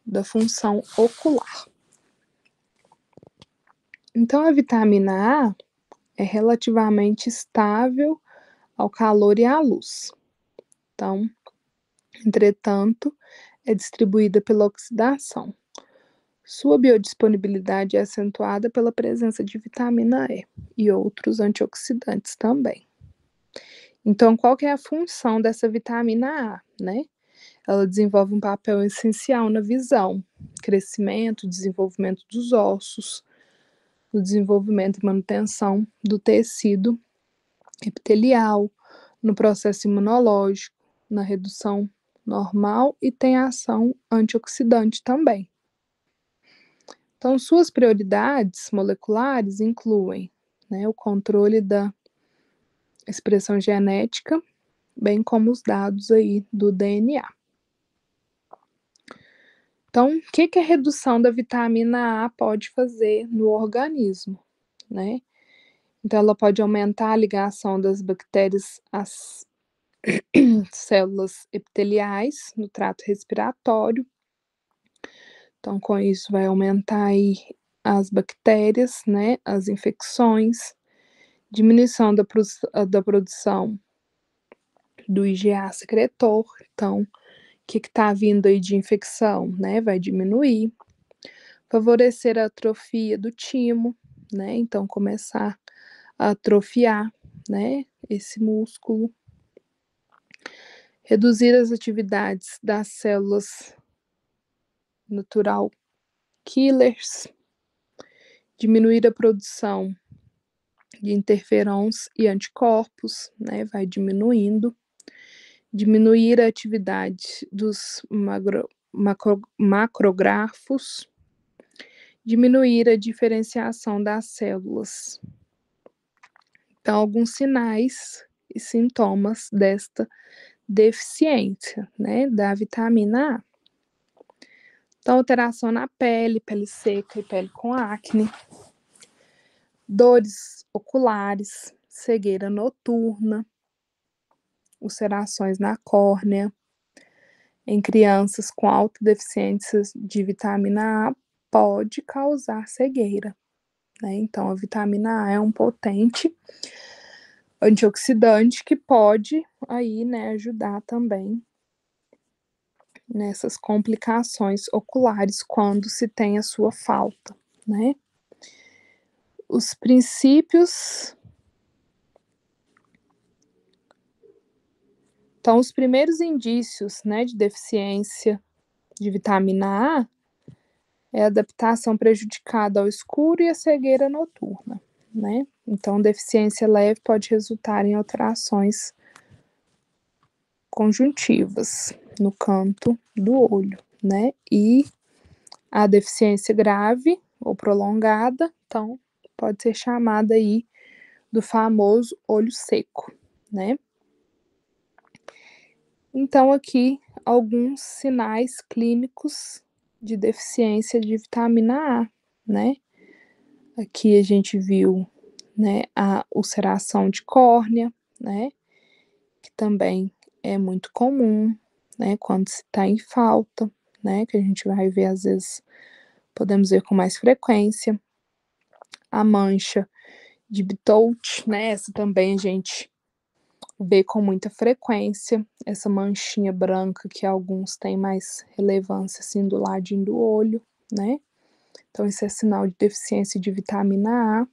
da função ocular. Então, a vitamina A é relativamente estável ao calor e à luz. Então, entretanto, é distribuída pela oxidação. Sua biodisponibilidade é acentuada pela presença de vitamina E e outros antioxidantes também. Então, qual que é a função dessa vitamina A, né? Ela desenvolve um papel essencial na visão, crescimento, desenvolvimento dos ossos, no desenvolvimento e manutenção do tecido epitelial, no processo imunológico, na redução normal e tem ação antioxidante também. Então, suas prioridades moleculares incluem, né, o controle da expressão genética, bem como os dados aí do DNA. Então, o que a redução da vitamina A pode fazer no organismo, né? Então, ela pode aumentar a ligação das bactérias às células epiteliais no trato respiratório. Então, com isso, vai aumentar aí as bactérias, né? As infecções, diminuição da produção do IgA secretor. Então, o que está vindo aí de infecção, né? Vai diminuir. Favorecer a atrofia do timo, né? Então, começar a atrofiar, né? Esse músculo. Reduzir as atividades das células natural killers. Diminuir a produção de interferons e anticorpos, né? Vai diminuindo. Diminuir a atividade dos macrófagos. Diminuir a diferenciação das células. Então, alguns sinais e sintomas desta deficiência, né, da vitamina A. Então, alteração na pele seca e pele com acne, dores oculares, cegueira noturna, ulcerações na córnea. Em crianças com alta deficiência de vitamina A, pode causar cegueira, né? Então, a vitamina A é um potente antioxidante que pode aí, né, ajudar também nessas complicações oculares quando se tem a sua falta, né? Os princípios. Então, os primeiros indícios, né, de deficiência de vitamina A é a adaptação prejudicada ao escuro e a cegueira noturna, né? Então, deficiência leve pode resultar em alterações conjuntivas no canto do olho, né? E a deficiência grave ou prolongada, então, pode ser chamada aí do famoso olho seco, né? Então, aqui, alguns sinais clínicos de deficiência de vitamina A, né? Aqui a gente viu, né, a ulceração de córnea, né? Que também é muito comum, né? Quando se está em falta, né? Que a gente vai ver, às vezes, podemos ver com mais frequência. A mancha de Bitout, né? Essa também a gente vê com muita frequência. Essa manchinha branca que alguns têm mais relevância, assim, do ladinho do olho, né? Então, isso é sinal de deficiência de vitamina A.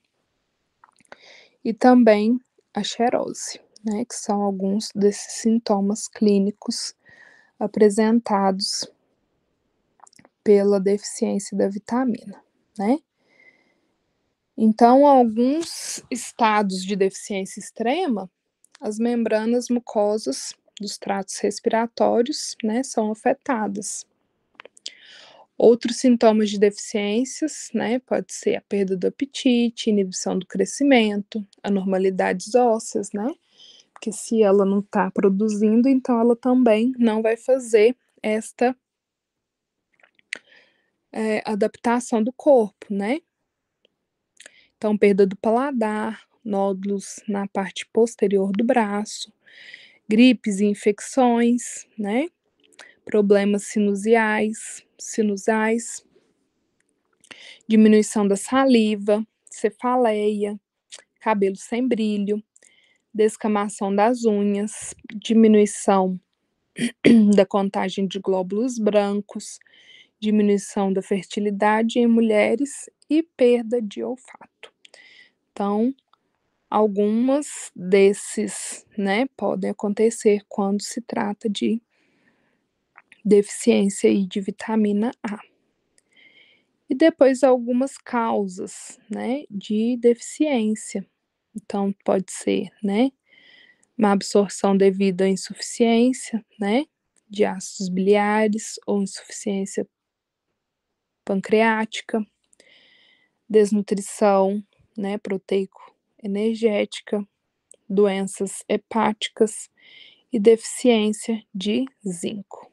E também a xerose, né? Que são alguns desses sintomas clínicos apresentados pela deficiência da vitamina, né? Então, alguns estados de deficiência extrema, as membranas mucosas dos tratos respiratórios, né, são afetadas. Outros sintomas de deficiências, né, pode ser a perda do apetite, inibição do crescimento, anormalidades ósseas, né, porque se ela não está produzindo, então ela também não vai fazer esta adaptação do corpo, né. Então, perda do paladar, nódulos na parte posterior do braço, gripes e infecções, né? Problemas sinusais, diminuição da saliva, cefaleia, cabelo sem brilho, descamação das unhas, diminuição da contagem de glóbulos brancos, diminuição da fertilidade em mulheres e perda de olfato. Então, algumas desses, né, podem acontecer quando se trata de deficiência aí de vitamina A. E depois algumas causas, né, de deficiência. Então, pode ser, né, uma absorção devido à insuficiência, né, de ácidos biliares ou insuficiência pancreática, desnutrição, né, proteico-energética, doenças hepáticas e deficiência de zinco.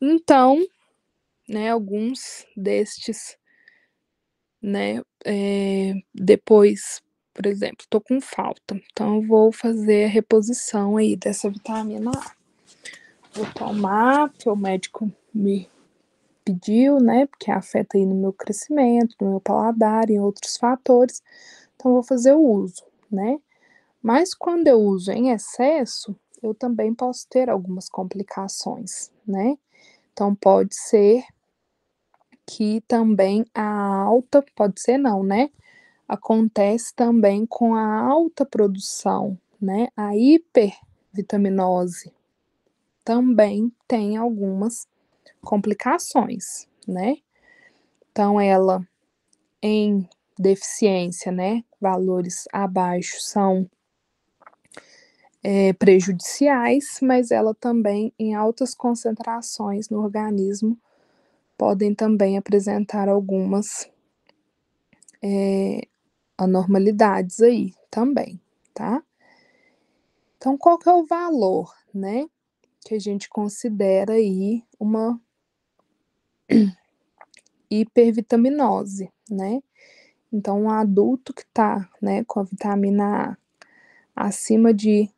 Então, né, alguns destes, né, depois, por exemplo, estou com falta, então eu vou fazer a reposição aí dessa vitamina A. Vou tomar, que o médico me pediu, né, porque afeta aí no meu crescimento, no meu paladar e em outros fatores, então vou fazer o uso, né. Mas quando eu uso em excesso, eu também posso ter algumas complicações, né. Então pode ser que também pode ser não, né, acontece também com a alta produção, né, a hipervitaminose também tem algumas complicações, né. Então ela em deficiência, né, valores abaixo são prejudiciais, mas ela também em altas concentrações no organismo podem também apresentar algumas anormalidades aí também, tá? Então, qual que é o valor, né, que a gente considera aí uma hipervitaminose, né? Então, um adulto que tá, né, com a vitamina A acima de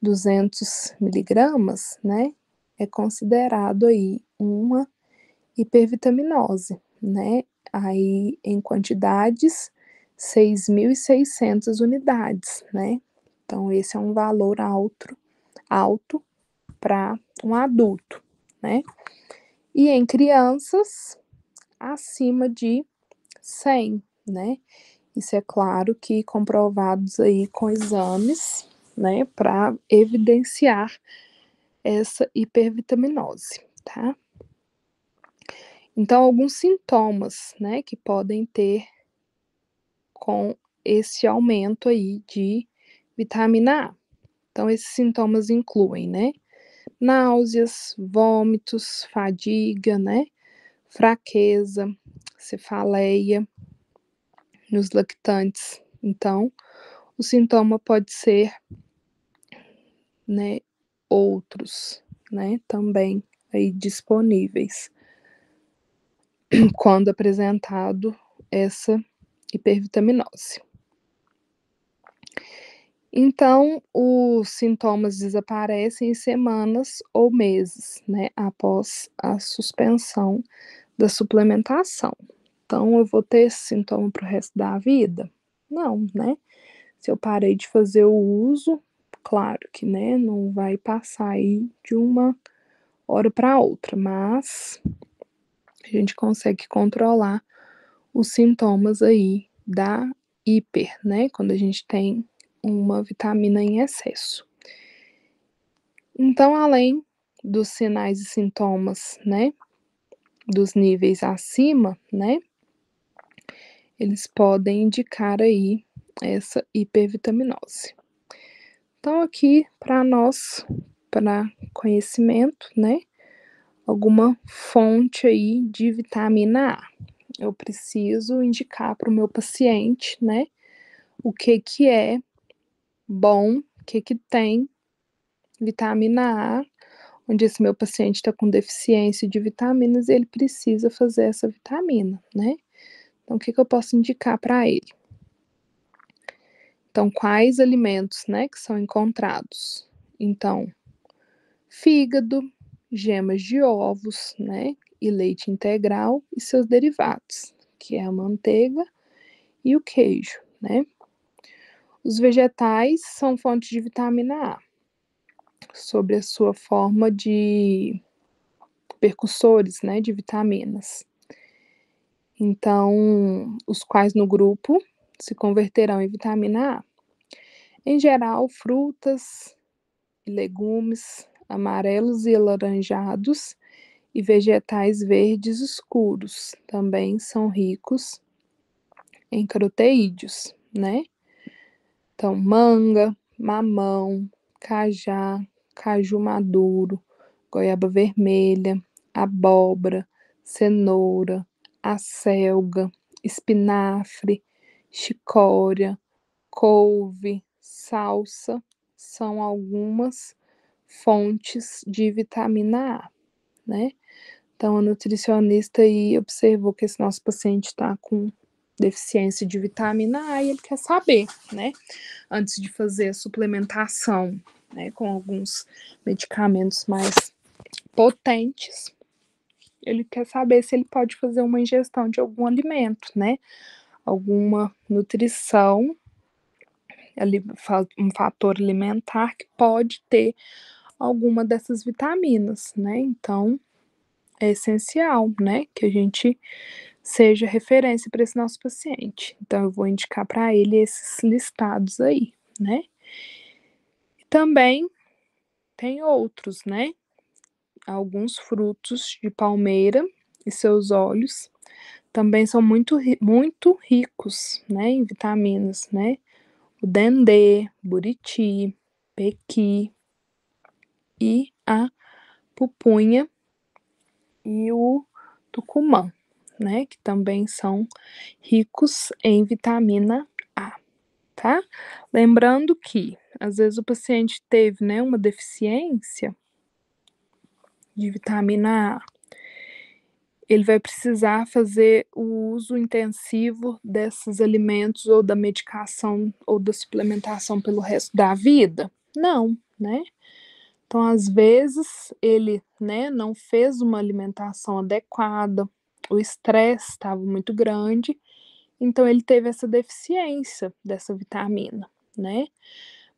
200 miligramas, né, é considerado aí uma hipervitaminose, né? Aí em quantidades 6.600 unidades, né? Então esse é um valor alto para um adulto, né? E em crianças acima de 100, né? Isso é claro que comprovados aí com exames, né, para evidenciar essa hipervitaminose, tá? Então, alguns sintomas, né, que podem ter com esse aumento aí de vitamina A. Então, esses sintomas incluem, né, náuseas, vômitos, fadiga, né, fraqueza, cefaleia nos lactantes. Então, o sintoma pode ser, né, outros, né, também aí disponíveis quando apresentado essa hipervitaminose. Então, os sintomas desaparecem em semanas ou meses, né, após a suspensão da suplementação. Então, eu vou ter esse sintoma para o resto da vida? Não, né? Se eu parei de fazer o uso, claro que, né, não vai passar aí de uma hora para outra, mas a gente consegue controlar os sintomas aí da hiper, né, quando a gente tem uma vitamina em excesso. Então, além dos sinais e sintomas, né, dos níveis acima, né, eles podem indicar aí essa hipervitaminose. Então, aqui para nós, para conhecimento, né, alguma fonte aí de vitamina A. Eu preciso indicar para o meu paciente, né, o que que é bom, o que que tem vitamina A, onde esse meu paciente está com deficiência de vitaminas, ele precisa fazer essa vitamina, né? Então, o que que eu posso indicar para ele? Então, quais alimentos, né, que são encontrados? Então, fígado, gemas de ovos, né, e leite integral e seus derivados, que é a manteiga e o queijo, né? Os vegetais são fontes de vitamina A, sobre a sua forma de percussores, né, de vitaminas. Então, os quais no grupo se converterão em vitamina A. Em geral, frutas e legumes amarelos e alaranjados e vegetais verdes escuros também são ricos em caroteídeos, né? Então, manga, mamão, cajá, caju maduro, goiaba vermelha, abóbora, cenoura, acelga, espinafre, chicória, couve, salsa, são algumas fontes de vitamina A, né? Então, a nutricionista aí observou que esse nosso paciente está com deficiência de vitamina A e ele quer saber, né? Antes de fazer a suplementação, né? Com alguns medicamentos mais potentes, ele quer saber se ele pode fazer uma ingestão de algum alimento, né? Alguma nutrição, um fator alimentar que pode ter alguma dessas vitaminas, né? Então, é essencial, né, que a gente seja referência para esse nosso paciente. Então, eu vou indicar para ele esses listados aí, né? E também tem outros, né? Alguns frutos de palmeira e seus óleos também são muito ricos, né, em vitaminas, né? O dendê, buriti, pequi e a pupunha e o tucumã, né, que também são ricos em vitamina A, tá? Lembrando que, às vezes, o paciente teve, né, uma deficiência de vitamina A, ele vai precisar fazer o uso intensivo desses alimentos ou da medicação ou da suplementação pelo resto da vida? Não, né? Então, às vezes, ele, né, não fez uma alimentação adequada, o estresse estava muito grande, então ele teve essa deficiência dessa vitamina, né?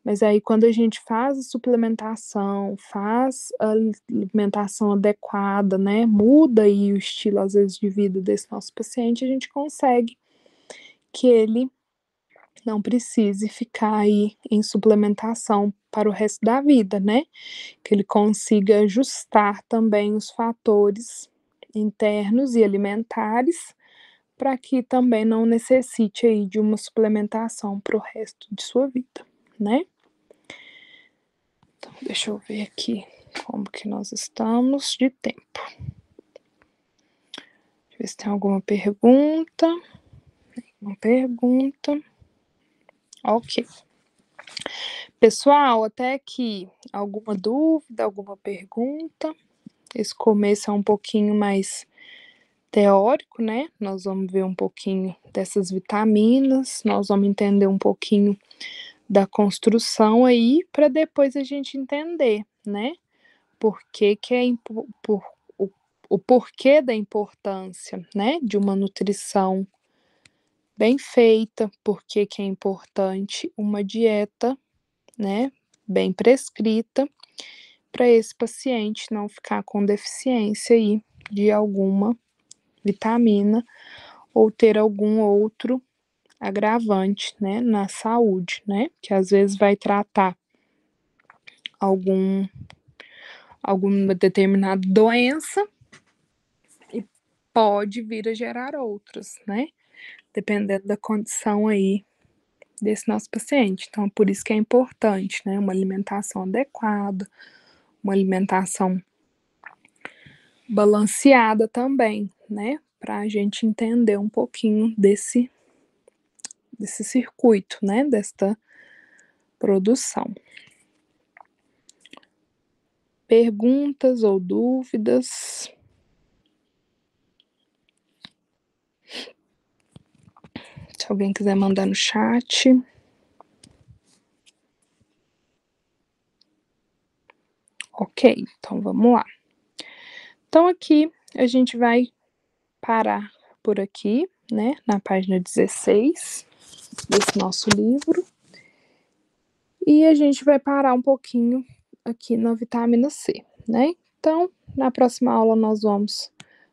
Mas aí, quando a gente faz a suplementação, faz a alimentação adequada, né, muda aí o estilo, às vezes, de vida desse nosso paciente, a gente consegue que ele não precise ficar aí em suplementação para o resto da vida, né? Que ele consiga ajustar também os fatores internos e alimentares para que também não necessite aí de uma suplementação para o resto de sua vida, né? Então, deixa eu ver aqui como que nós estamos de tempo. Deixa eu ver se tem alguma pergunta. Uma pergunta. Ok. Pessoal, até aqui, alguma dúvida, alguma pergunta? Esse começo é um pouquinho mais teórico, né? Nós vamos ver um pouquinho dessas vitaminas, nós vamos entender um pouquinho da construção aí, para depois a gente entender, né? O porquê da importância, né? De uma nutrição bem feita, porque que é importante uma dieta, né? Bem prescrita, para esse paciente não ficar com deficiência aí de alguma vitamina ou ter algum outro agravante, né, na saúde, né, que às vezes vai tratar alguma determinada doença e pode vir a gerar outras, né, dependendo da condição aí desse nosso paciente. Então, por isso que é importante, né, uma alimentação adequada, uma alimentação balanceada também, né, para a gente entender um pouquinho desse circuito, né, desta produção. Perguntas ou dúvidas? Se alguém quiser mandar no chat. Ok, então vamos lá. Então aqui a gente vai parar por aqui, né, na página 16 desse nosso livro. E a gente vai parar um pouquinho aqui na vitamina C, né? Então, na próxima aula nós vamos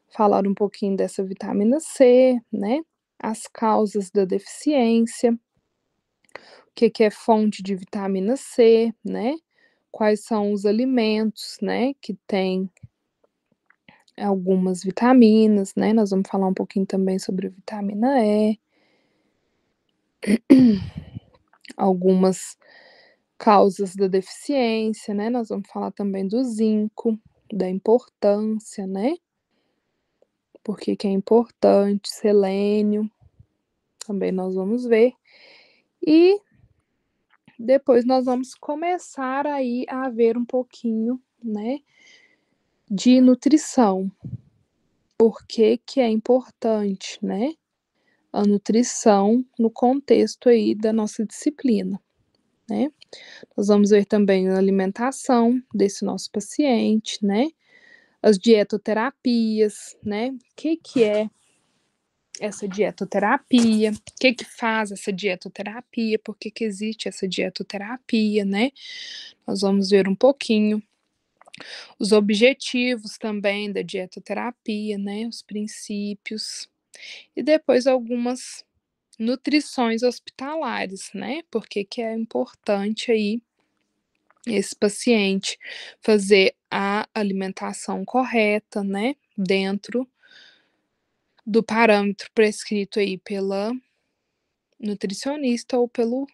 falar um pouquinho dessa vitamina C, né? As causas da deficiência, o que é fonte de vitamina C, né? Quais são os alimentos, né, que tem algumas vitaminas, né? Nós vamos falar um pouquinho também sobre a vitamina E, algumas causas da deficiência, né? Nós vamos falar também do zinco, da importância, né? Por que que é importante, selênio, também nós vamos ver. E depois nós vamos começar aí a ver um pouquinho, né, de nutrição. Por que que é importante, né, a nutrição no contexto aí da nossa disciplina, né? Nós vamos ver também a alimentação desse nosso paciente, né? As dietoterapias, né? O que é essa dietoterapia? O que faz essa dietoterapia? Por que existe essa dietoterapia, né? Nós vamos ver um pouquinho os objetivos também da dietoterapia, né? Os princípios. E depois algumas nutrições hospitalares, né? Por que é importante aí esse paciente fazer a alimentação correta, né? Dentro do parâmetro prescrito aí pela nutricionista ou pelo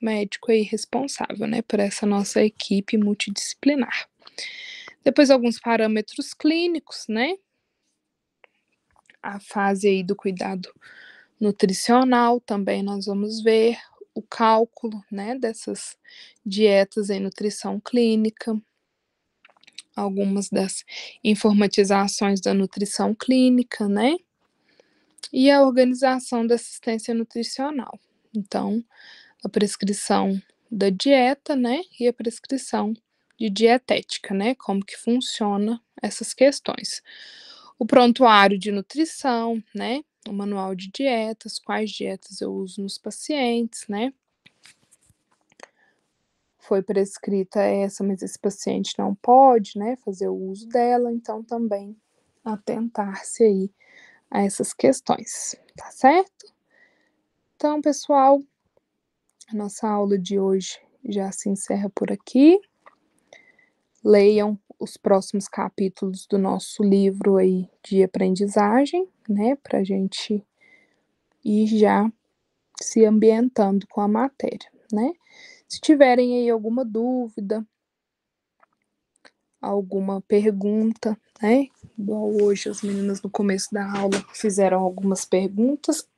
médico aí responsável, né? Por essa nossa equipe multidisciplinar. Depois alguns parâmetros clínicos, né? A fase aí do cuidado nutricional também nós vamos ver o cálculo, né, dessas dietas em nutrição clínica, algumas das informatizações da nutrição clínica, né, e a organização da assistência nutricional. Então, a prescrição da dieta, né, e a prescrição de dietética, né, como que funciona essas questões. O prontuário de nutrição, né, o manual de dietas, quais dietas eu uso nos pacientes, né? Foi prescrita essa, mas esse paciente não pode, né, fazer o uso dela, então também atentar-se aí a essas questões, tá certo? Então, pessoal, a nossa aula de hoje já se encerra por aqui. Leiam os próximos capítulos do nosso livro aí de aprendizagem, né, pra gente ir já se ambientando com a matéria, né? Se tiverem aí alguma dúvida, alguma pergunta, né? Igual hoje as meninas no começo da aula fizeram algumas perguntas.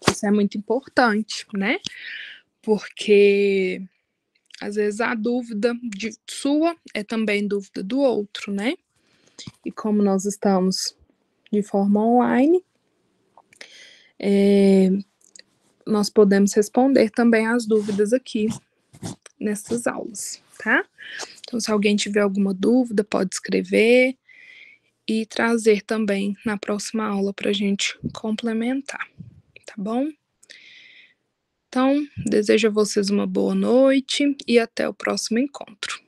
Isso é muito importante, né? Porque às vezes a dúvida sua é também dúvida do outro, né? E como nós estamos de forma online, nós podemos responder também as dúvidas aqui nessas aulas, tá? Então, se alguém tiver alguma dúvida, pode escrever e trazer também na próxima aula para a gente complementar, tá bom? Então, desejo a vocês uma boa noite e até o próximo encontro.